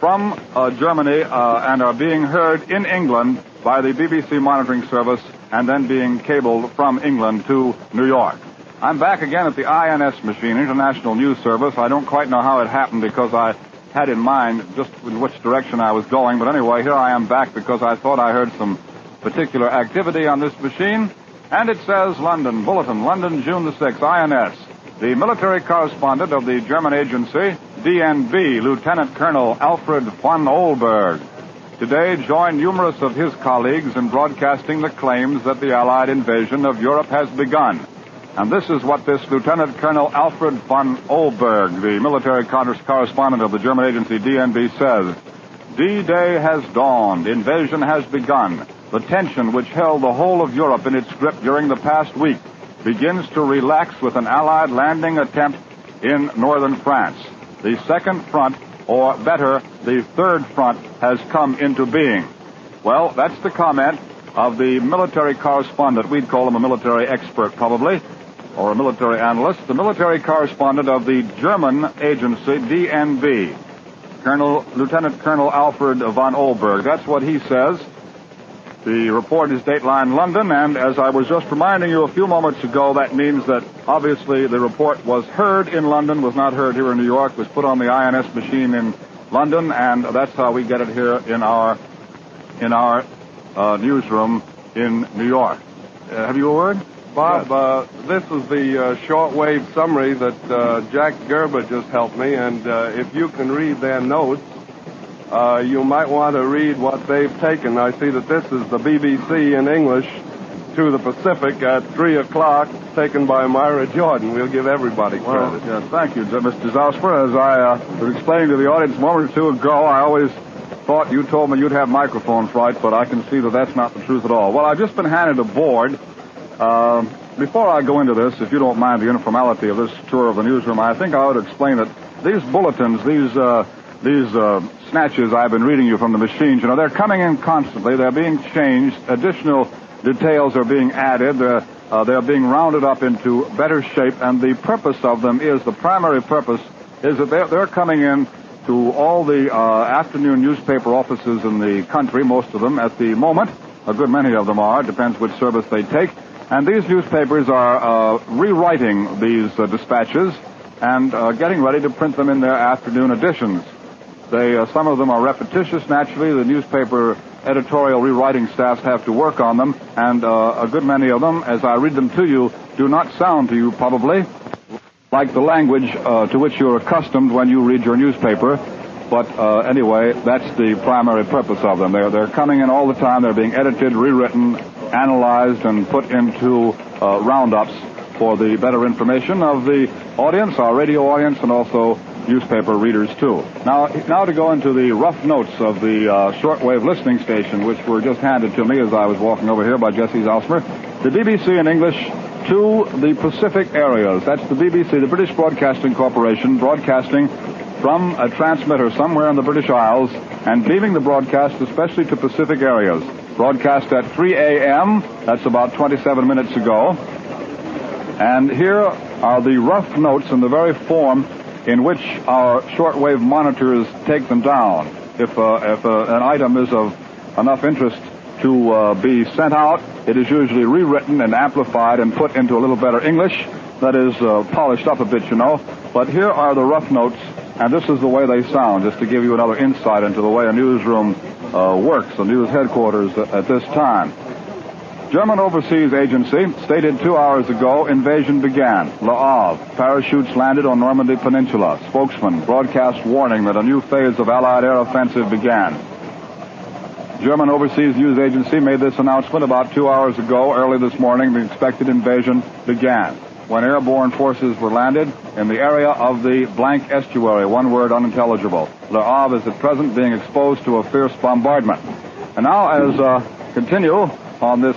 from Germany and are being heard in England by the BBC monitoring service and then being cabled from England to New York. I'm back again at the INS machine, International News Service. I don't quite know how it happened because I had in mind just in which direction I was going. But anyway, here I am back because I thought I heard some particular activity on this machine. And it says London, Bulletin, London, June the 6th, INS. The military correspondent of the German agency, DNB, Lieutenant Colonel Alfred von Ohlberg, today joined numerous of his colleagues in broadcasting the claims that the Allied invasion of Europe has begun. And this is what this Lieutenant Colonel Alfred von Ohlberg, the military correspondent of the German agency DNB, says. D-Day has dawned. Invasion has begun. The tension which held the whole of Europe in its grip during the past week begins to relax with an Allied landing attempt in northern France. The second front, or better, the third front, has come into being. Well, that's the comment of the military correspondent. We'd call him a military expert, probably, or a military analyst, the military correspondent of the German agency, DNB, Lieutenant Colonel Alfred von Ohlberg. That's what he says. The report is Dateline London, and as I was just reminding you a few moments ago, that means that obviously the report was heard in London, was not heard here in New York, was put on the INS machine in London, and that's how we get it here in our newsroom in New York. Have you a word? Bob, this is the shortwave summary that Jack Gerber just helped me, and if you can read their notes, you might want to read what they've taken. I see that this is the BBC in English to the Pacific at 3 o'clock, taken by Myra Jordan. We'll give everybody credit. Well, yes, thank you, Mr. Zausper. As I was explaining to the audience a moment or two ago, I always thought you told me you'd have microphones right, but I can see that that's not the truth at all. Well, I've just been handed a board. Before I go into this, if you don't mind the informality of this tour of the newsroom, I think I ought to explain that these bulletins, these snatches I've been reading you from the machines, you know, they're coming in constantly. They're being changed. Additional details are being added. They're being rounded up into better shape, and the purpose of them is, the primary purpose is that they're coming in to all the afternoon newspaper offices in the country, most of them at the moment. A good many of them are. It depends which service they take. And these newspapers are rewriting these dispatches and getting ready to print them in their afternoon editions. Some of them are repetitious, naturally. The newspaper editorial rewriting staffs have to work on them, and a good many of them, as I read them to you, do not sound to you probably like the language to which you're accustomed when you read your newspaper. But anyway, that's the primary purpose of them. They're coming in all the time. They're being edited, rewritten, analyzed, and put into roundups for the better information of the audience, our radio audience, and also newspaper readers, too. Now to go into the rough notes of the shortwave listening station, which were just handed to me as I was walking over here by Jesse Zausmer. The BBC in English to the Pacific areas. That's the BBC, the British Broadcasting Corporation, broadcasting from a transmitter somewhere in the British Isles and beaming the broadcast especially to Pacific areas. Broadcast at 3 a.m., that's about 27 minutes ago. And here are the rough notes in the very form in which our shortwave monitors take them down. If an item is of enough interest to be sent out, it is usually rewritten and amplified and put into a little better English. That is polished up a bit, you know. But here are the rough notes, and this is the way they sound, just to give you another insight into the way a newsroom works, the news headquarters at this time. German Overseas Agency stated 2 hours ago, invasion began. Le Havre, parachutes landed on Normandy Peninsula. Spokesman, broadcast warning that a new phase of Allied air offensive began. German Overseas News Agency made this announcement about 2 hours ago. Early this morning, the expected invasion began, when airborne forces were landed in the area of the blank estuary, one word unintelligible. Le Havre is at present being exposed to a fierce bombardment. And now, as continue on this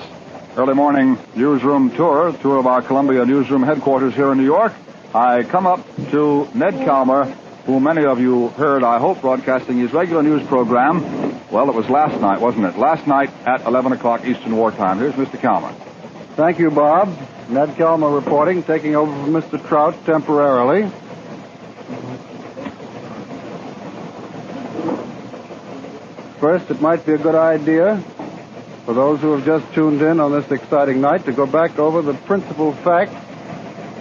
early morning newsroom tour of our Columbia newsroom headquarters here in New York, I come up to Ned Calmer, who many of you heard, I hope, broadcasting his regular news program. Well, it was last night, wasn't it? Last night at 11 o'clock Eastern Wartime. Here's Mr. Calmer. Thank you, Bob. Ned Calmer reporting, taking over from Mr. Trout temporarily. First, it might be a good idea for those who have just tuned in on this exciting night to go back over the principal facts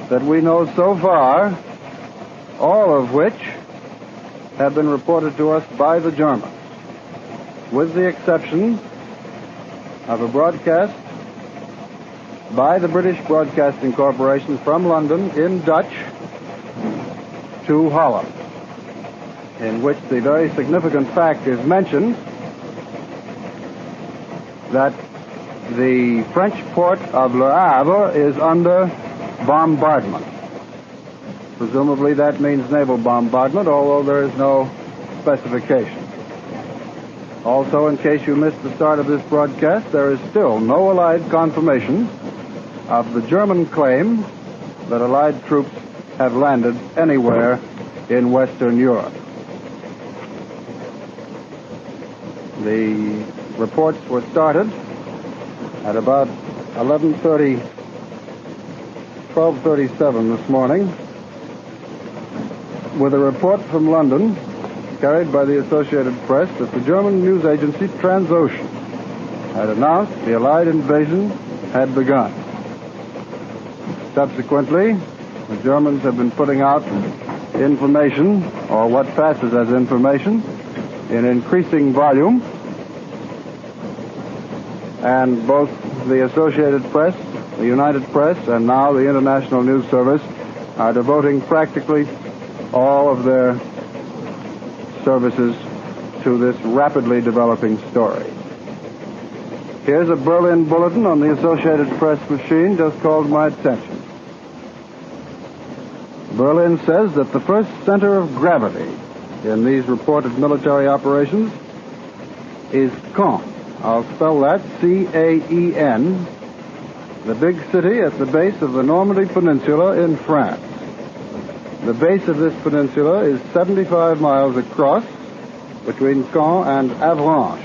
that we know so far, all of which have been reported to us by the Germans, with the exception of a broadcast by the British Broadcasting Corporation from London in Dutch to Holland, in which the very significant fact is mentioned that the French port of Le Havre is under bombardment. Presumably that means naval bombardment, although there is no specification. Also, in case you missed the start of this broadcast, there is still no Allied confirmation of the German claim that Allied troops have landed anywhere in Western Europe. The reports were started at about 12:37 this morning with a report from London carried by the Associated Press that the German news agency Transocean had announced the Allied invasion had begun. Subsequently, the Germans have been putting out information, or what passes as information, in increasing volume, and both the Associated Press, the United Press, and now the International News Service are devoting practically all of their services to this rapidly developing story. Here's a Berlin bulletin on the Associated Press machine just called my attention. Berlin says that the first center of gravity in these reported military operations is Caen. I'll spell that C-A-E-N, the big city at the base of the Normandy Peninsula in France. The base of this peninsula is 75 miles across between Caen and Avranches.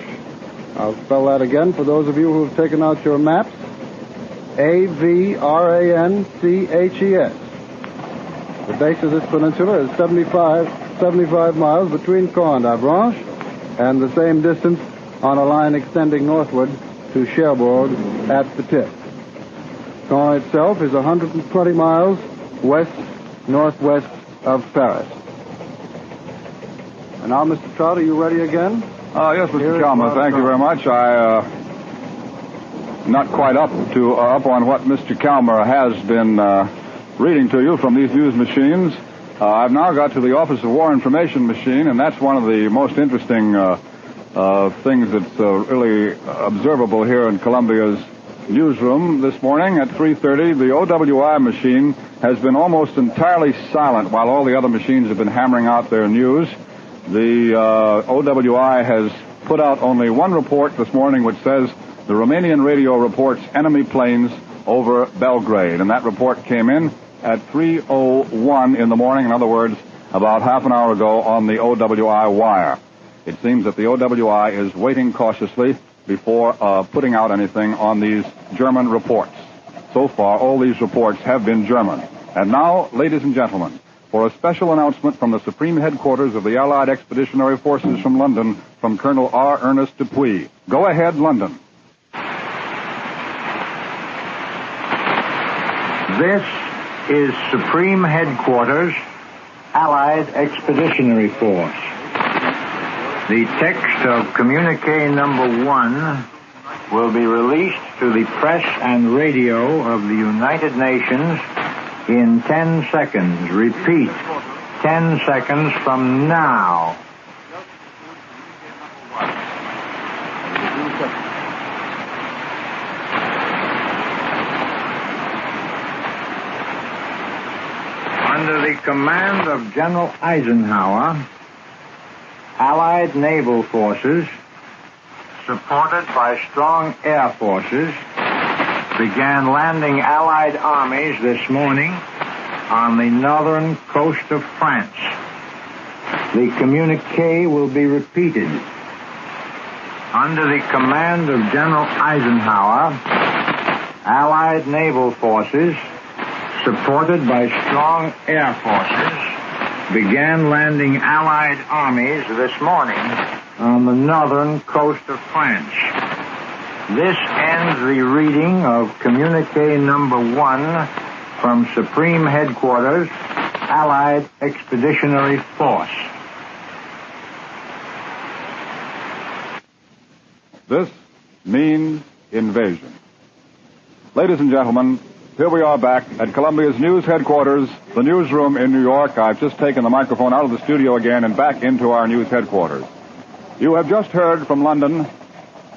I'll spell that again for those of you who have taken out your maps. A-V-R-A-N-C-H-E-S. The base of this peninsula is 75 miles between Caen and Avranches, and the same distance on a line extending northward to Cherbourg at the tip. Caen itself is 120 miles west-northwest of Paris. And now, Mr. Trout, are you ready again? Yes, Mr. Chalmers, thank you very much. Not quite up on what Mr. Calmer has been reading to you from these news machines. I've now got to the Office of War Information machine, and that's one of the most interesting things that's really observable here in Columbia's newsroom this morning. At 3:30, the WWII machine has been almost entirely silent while all the other machines have been hammering out their news. The OWI has put out only one report this morning which says the Romanian radio reports enemy planes over Belgrade, and that report came in at 3:01 in the morning, in other words, about half an hour ago on the OWI wire. It seems that the OWI is waiting cautiously before putting out anything on these German reports. So far, all these reports have been German. And now, ladies and gentlemen, for a special announcement from the Supreme Headquarters of the Allied Expeditionary Forces from London, from Colonel R. Ernest Dupuy. Go ahead, London. This is Supreme Headquarters, Allied Expeditionary Force. The text of communique number 1 will be released to the press and radio of the United Nations in 10 seconds. Repeat, 10 seconds from now. Under the command of General Eisenhower, Allied naval forces, supported by strong air forces, began landing Allied armies this morning on the northern coast of France. The communique will be repeated. Under the command of General Eisenhower, Allied naval forces, supported by strong air forces, began landing Allied armies this morning on the northern coast of France. This ends the reading of communique number 1 from Supreme Headquarters, Allied Expeditionary Force. This means invasion. Ladies and gentlemen, here we are back at Columbia's news headquarters, the newsroom in New York. I've just taken the microphone out of the studio again and back into our news headquarters. You have just heard from London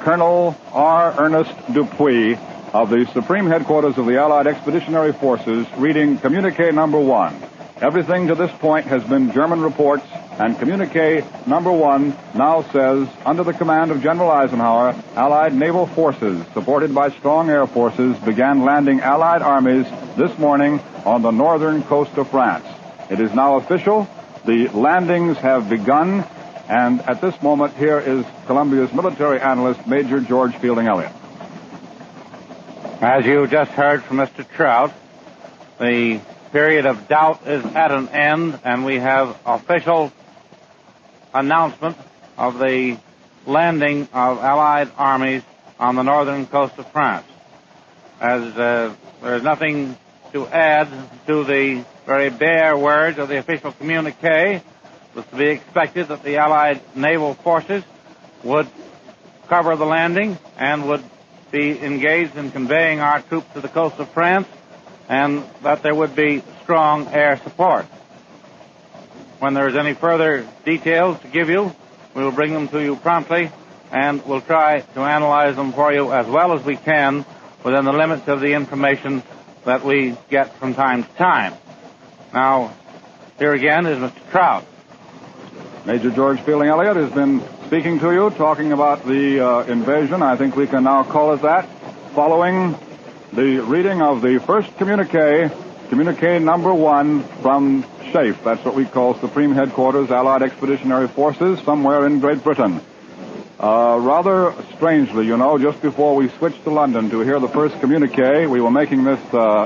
Colonel R. Ernest Dupuy of the Supreme Headquarters of the Allied Expeditionary Forces reading communique number 1. Everything to this point has been German reports, and communique number 1 now says, under the command of General Eisenhower, Allied naval forces, supported by strong air forces, began landing Allied armies this morning on the northern coast of France. It is now official. The landings have begun, and at this moment, here is Columbia's military analyst, Major George Fielding Elliott. As you just heard from Mr. Trout, the period of doubt is at an end, and we have official announcement of the landing of Allied armies on the northern coast of France. As there is nothing to add to the very bare words of the official communique, it was to be expected that the Allied naval forces would cover the landing and would be engaged in conveying our troops to the coast of France, and that there would be strong air support. When there is any further details to give you, we will bring them to you promptly, and we'll try to analyze them for you as well as we can within the limits of the information that we get from time to time. Now, here again is Mr. Trout. Major George Fielding Elliott has been speaking to you, talking about the invasion. I think we can now call it that, following the reading of the first communique number 1 from SHAEF. That's what we call Supreme Headquarters, Allied Expeditionary Forces, somewhere in Great Britain. Rather strangely, just before we switched to London to hear the first communique, we were making this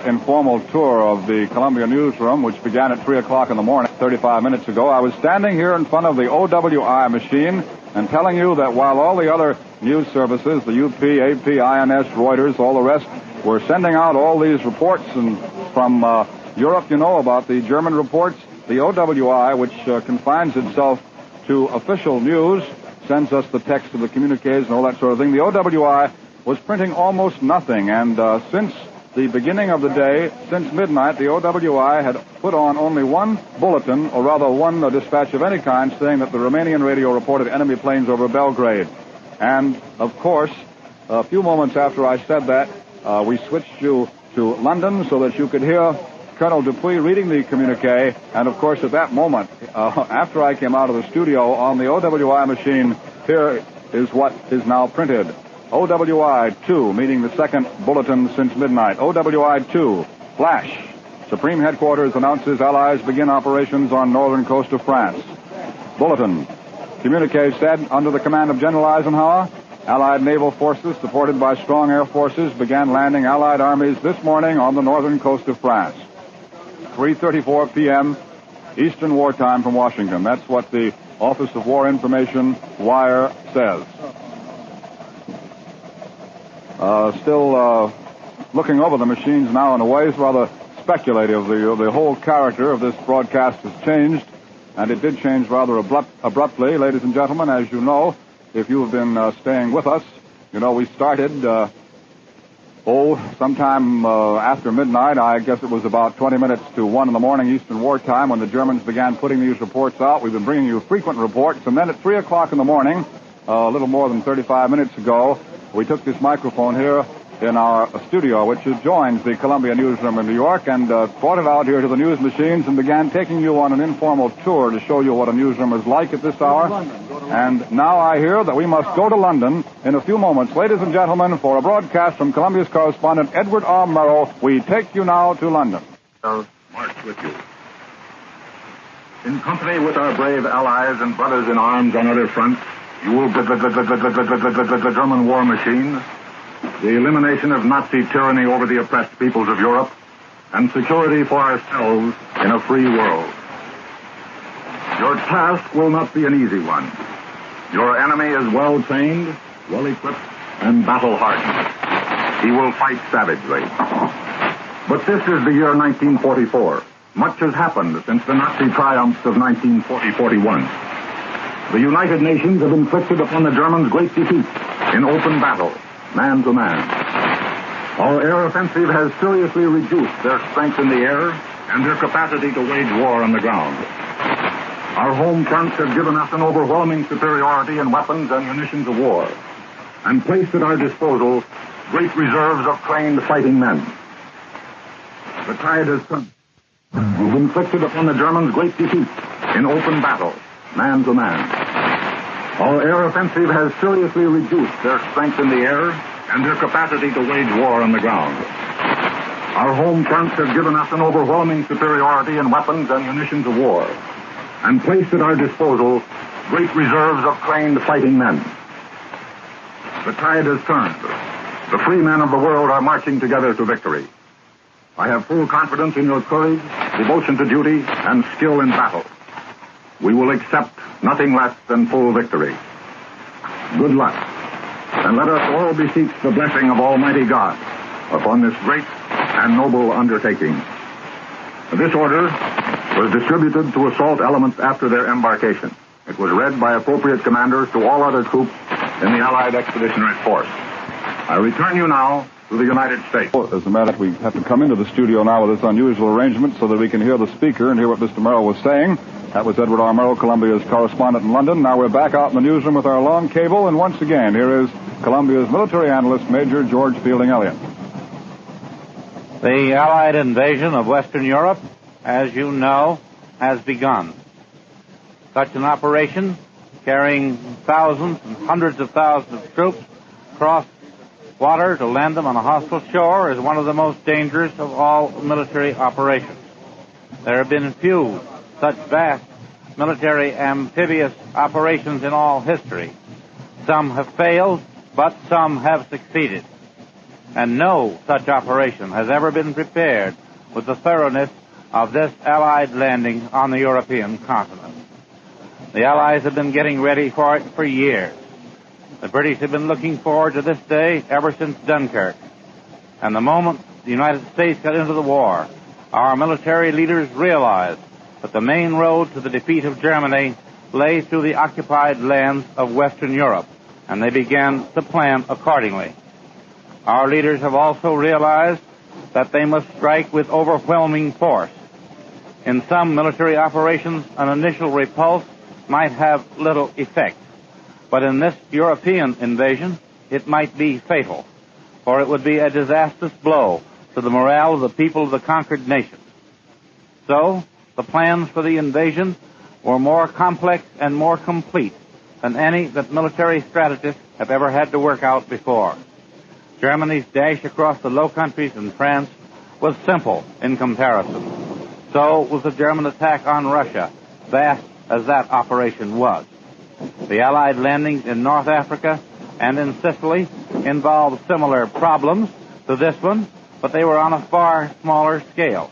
informal tour of the Columbia newsroom, which began at 3 o'clock in the morning, 35 minutes ago. I was standing here in front of the OWI machine and telling you that while all the other news services, the UP, AP, INS, Reuters, all the rest, were sending out all these reports from Europe, about the German reports, the OWI, which confines itself to official news, sends us the text of the communiques and all that sort of thing. The OWI was printing almost nothing, and since the beginning of the day, since midnight, the OWI had put on only one bulletin, or rather one dispatch of any kind, saying that the Romanian radio reported enemy planes over Belgrade. And, of course, a few moments after I said that, we switched you to London so that you could hear Colonel Dupuy reading the communique, and of course at that moment, after I came out of the studio on the OWI machine, here is what is now printed. OWI 2, meaning the second bulletin since midnight. OWI 2, flash. Supreme Headquarters announces Allies begin operations on northern coast of France. Bulletin. Communique said, under the command of General Eisenhower, Allied naval forces, supported by strong air forces, began landing Allied armies this morning on the northern coast of France. 3:34 p.m. Eastern Wartime from Washington. That's what the Office of War Information wire says. Still looking over the machines now in a way is rather speculative. The whole character of this broadcast has changed, and it did change rather abruptly. Ladies and gentlemen, as you know, if you have been staying with us, we started sometime after midnight. I guess it was about 20 minutes to 1 in the morning Eastern Wartime when the Germans began putting these reports out. We've been bringing you frequent reports. And then at 3 o'clock in the morning, a little more than 35 minutes ago, we took this microphone here in our studio, which adjoins the Columbia newsroom in New York, and brought it out here to the news machines and began taking you on an informal tour to show you what a newsroom is like at this hour. And now I hear that we must go to London in a few moments. Ladies and gentlemen, for a broadcast from Columbia's correspondent Edward R. Murrow, we take you now to London. I'll march with you. In company with our brave allies and brothers in arms on other fronts, you will the German war machine, the elimination of Nazi tyranny over the oppressed peoples of Europe, and security for ourselves in a free world. Your task will not be an easy one. Your enemy is well trained, well equipped, and battle hardened. He will fight savagely. But this is the year 1944. Much has happened since the Nazi triumphs of 1940-41. The United Nations have inflicted upon the Germans great defeats in open battle, man to man. Our air offensive has seriously reduced their strength in the air and their capacity to wage war on the ground. Our home fronts have given us an overwhelming superiority in weapons and munitions of war, and placed at our disposal great reserves of trained fighting men. The tide has turned. We've inflicted upon the Germans great defeats in open battle, man to man. Our air offensive has seriously reduced their strength in the air and their capacity to wage war on the ground. Our home fronts have given us an overwhelming superiority in weapons and munitions of war, and placed at our disposal great reserves of trained fighting men. The tide has turned. The free men of the world are marching together to victory. I have full confidence in your courage, devotion to duty, and skill in battle. We will accept nothing less than full victory. Good luck. And let us all beseech the blessing of Almighty God upon this great and noble undertaking. This order was distributed to assault elements after their embarkation. It was read by appropriate commanders to all other troops in the Allied Expeditionary Force. I return you now to the United States. As a matter of fact, we have to come into the studio now with this unusual arrangement so that we can hear the speaker and hear what Mr. Merrill was saying. That was Edward R. Merrill, Columbia's correspondent in London. Now we're back out in the newsroom with our long cable, and once again, here is Columbia's military analyst, Major George Fielding Elliott. The Allied invasion of Western Europe, as you know, has begun. Such an operation, carrying thousands and hundreds of thousands of troops across water to land them on a hostile shore, is one of the most dangerous of all military operations. There have been few such vast military amphibious operations in all history. Some have failed, but some have succeeded. And no such operation has ever been prepared with the thoroughness of this Allied landing on the European continent. The Allies have been getting ready for it for years. The British have been looking forward to this day ever since Dunkirk. And the moment the United States got into the war, our military leaders realized that the main road to the defeat of Germany lay through the occupied lands of Western Europe, and they began to plan accordingly. Our leaders have also realized that they must strike with overwhelming force. In some military operations, an initial repulse might have little effect. But in this European invasion, it might be fatal, for it would be a disastrous blow to the morale of the people of the conquered nation. So, the plans for the invasion were more complex and more complete than any that military strategists have ever had to work out before. Germany's dash across the Low Countries and France was simple in comparison. So was the German attack on Russia, vast as that operation was. The Allied landings in North Africa and in Sicily involved similar problems to this one, but they were on a far smaller scale.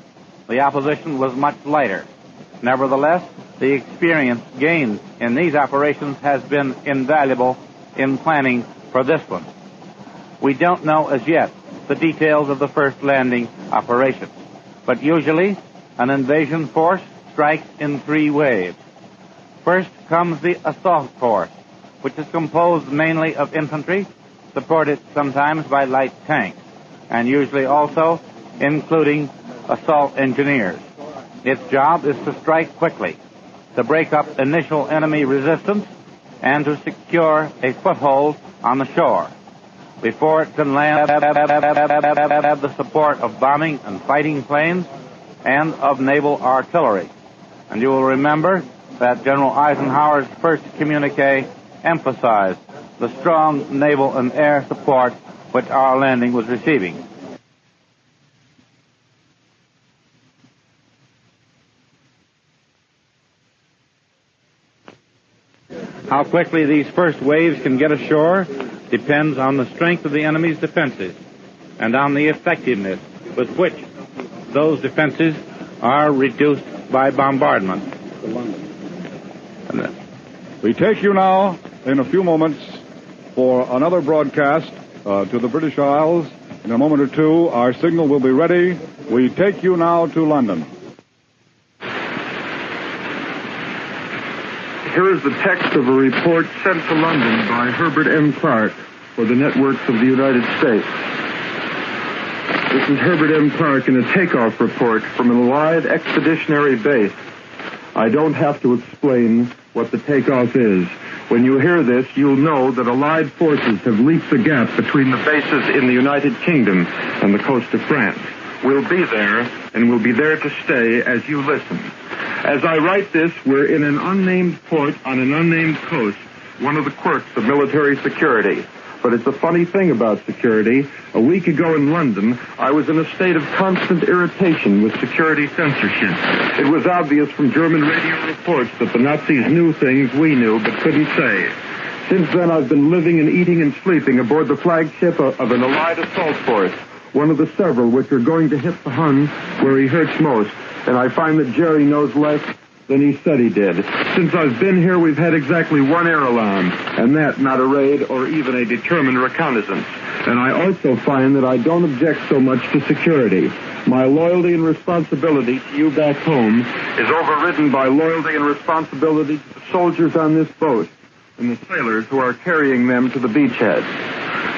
The opposition was much lighter. Nevertheless, the experience gained in these operations has been invaluable in planning for this one. We don't know as yet the details of the first landing operations, but usually an invasion force strikes in 3 waves. First comes the assault force, which is composed mainly of infantry, supported sometimes by light tanks, and usually also including assault engineers. Its job is to strike quickly, to break up initial enemy resistance, and to secure a foothold on the shore. Before it can land, have the support of bombing and fighting planes and of naval artillery. And you will remember that General Eisenhower's first communique emphasized the strong naval and air support which our landing was receiving. How quickly these first waves can get ashore depends on the strength of the enemy's defenses and on the effectiveness with which those defenses are reduced by bombardment. We take you now, in a few moments, for another broadcast to the British Isles. In a moment or two, our signal will be ready. We take you now to London. Here is the text of a report sent to London by Herbert M. Clark for the networks of the United States. This is Herbert M. Clark in a takeoff report from an Allied expeditionary base. I don't have to explain what the takeoff is. When you hear this, you'll know that Allied forces have leaped the gap between the bases in the United Kingdom and the coast of France. We'll be there, and we'll be there to stay as you listen. As I write this, we're in an unnamed port on an unnamed coast, one of the quirks of military security. But it's a funny thing about security. A week ago in London, I was in a state of constant irritation with security censorship. It was obvious from German radio reports that the Nazis knew things we knew but couldn't say. Since then, I've been living and eating and sleeping aboard the flagship of an Allied assault force, one of the several which are going to hit the Hun where he hurts most. And I find that Jerry knows less than he said he did. Since I've been here, we've had exactly one air alarm, and that not a raid or even a determined reconnaissance. And I also find that I don't object so much to security. My loyalty and responsibility to you back home is overridden by loyalty and responsibility to the soldiers on this boat and the sailors who are carrying them to the beachhead.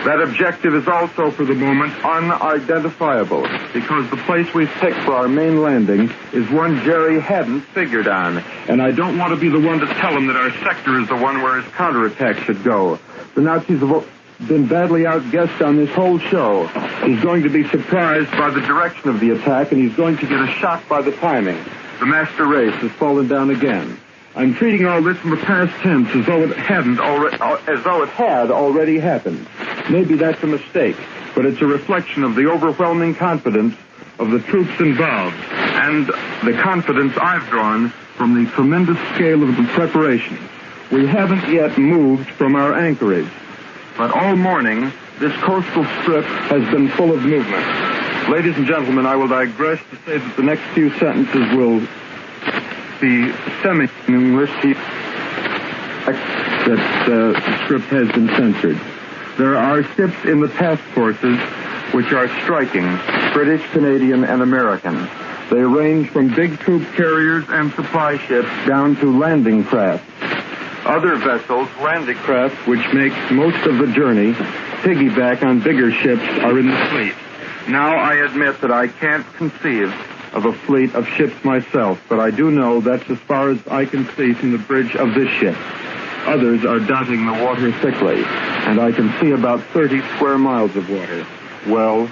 That objective is also, for the moment, unidentifiable, because the place we've picked for our main landing is one Jerry hadn't figured on. And I don't want to be the one to tell him that our sector is the one where his counterattack should go. The Nazis have been badly outguessed on this whole show. He's going to be surprised by the direction of the attack, and he's going to get a shock by the timing. The master race has fallen down again. I'm treating all this in the past tense as though it had already happened. Maybe that's a mistake, but it's a reflection of the overwhelming confidence of the troops involved and the confidence I've drawn from the tremendous scale of the preparations. We haven't yet moved from our anchorage, but all morning this coastal strip has been full of movement. Ladies and gentlemen, I will digress to say that the next few sentences will be semi-English, that the script has been censored. There are ships in the task forces which are striking, British, Canadian, and American. They range from big troop carriers and supply ships down to landing craft. Other vessels, landing craft, which make most of the journey, piggyback on bigger ships, are in the fleet. Now I admit that I can't conceive of a fleet of ships myself, but I do know that's as far as I can see from the bridge of this ship. Others are dotting the water thickly, and I can see about 30 square miles of water. Well,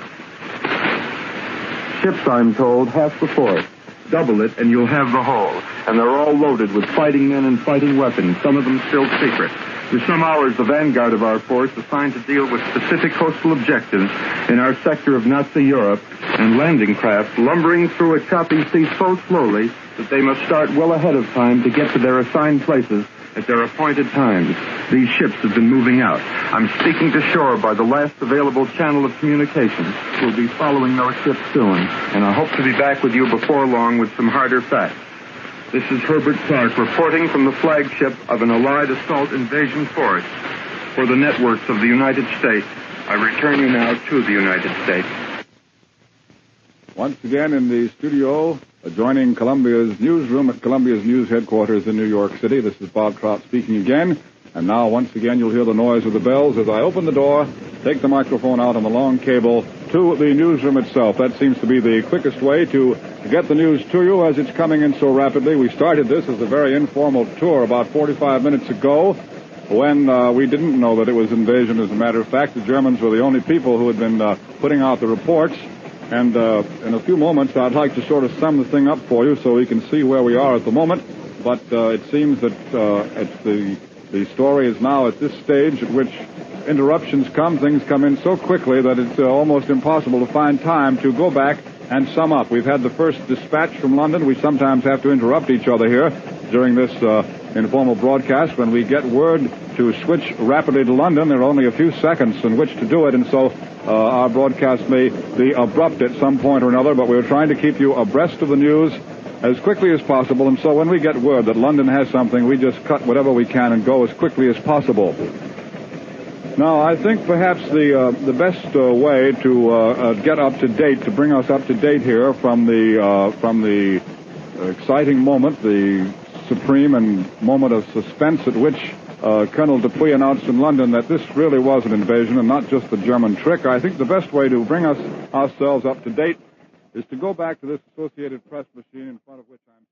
ships, I'm told, half the force. Double it, and you'll have the whole. And they're all loaded with fighting men and fighting weapons, some of them still secret. For some hours, the vanguard of our force assigned to deal with specific coastal objectives in our sector of Nazi Europe, and landing craft lumbering through a choppy sea so slowly that they must start well ahead of time to get to their assigned places at their appointed times. These ships have been moving out. I'm speaking to shore by the last available channel of communication. We'll be following those ships soon, and I hope to be back with you before long with some harder facts. This is Herbert Clark reporting from the flagship of an Allied assault invasion force for the networks of the United States. I return you now to the United States. Once again in the studio adjoining Columbia's newsroom at Columbia's news headquarters in New York City. This is Bob Trout speaking again. And now, once again, you'll hear the noise of the bells as I open the door, take the microphone out on the long cable to the newsroom itself. That seems to be the quickest way to get the news to you as it's coming in so rapidly. We started this as a very informal tour about 45 minutes ago when we didn't know that it was invasion. As a matter of fact, the Germans were the only people who had been putting out the reports. And in a few moments, I'd like to sort of sum the thing up for you so we can see where we are at the moment. But it seems that the story is now at this stage at which interruptions come. Things come in so quickly that it's almost impossible to find time to go back and sum up. We've had the first dispatch from London. We sometimes have to interrupt each other here during this informal broadcast. When we get word to switch rapidly to London, there are only a few seconds in which to do it, and so our broadcast may be abrupt at some point or another, but we're trying to keep you abreast of the news as quickly as possible, and so when we get word that London has something, we just cut whatever we can and go as quickly as possible. Now, I think perhaps the best way to get up to date, to bring us up to date here from the exciting moment, the supreme and moment of suspense at which Colonel Dupuy announced in London that this really was an invasion and not just a German trick. I think the best way to bring ourselves up to date is to go back to this Associated Press machine in front of which I'm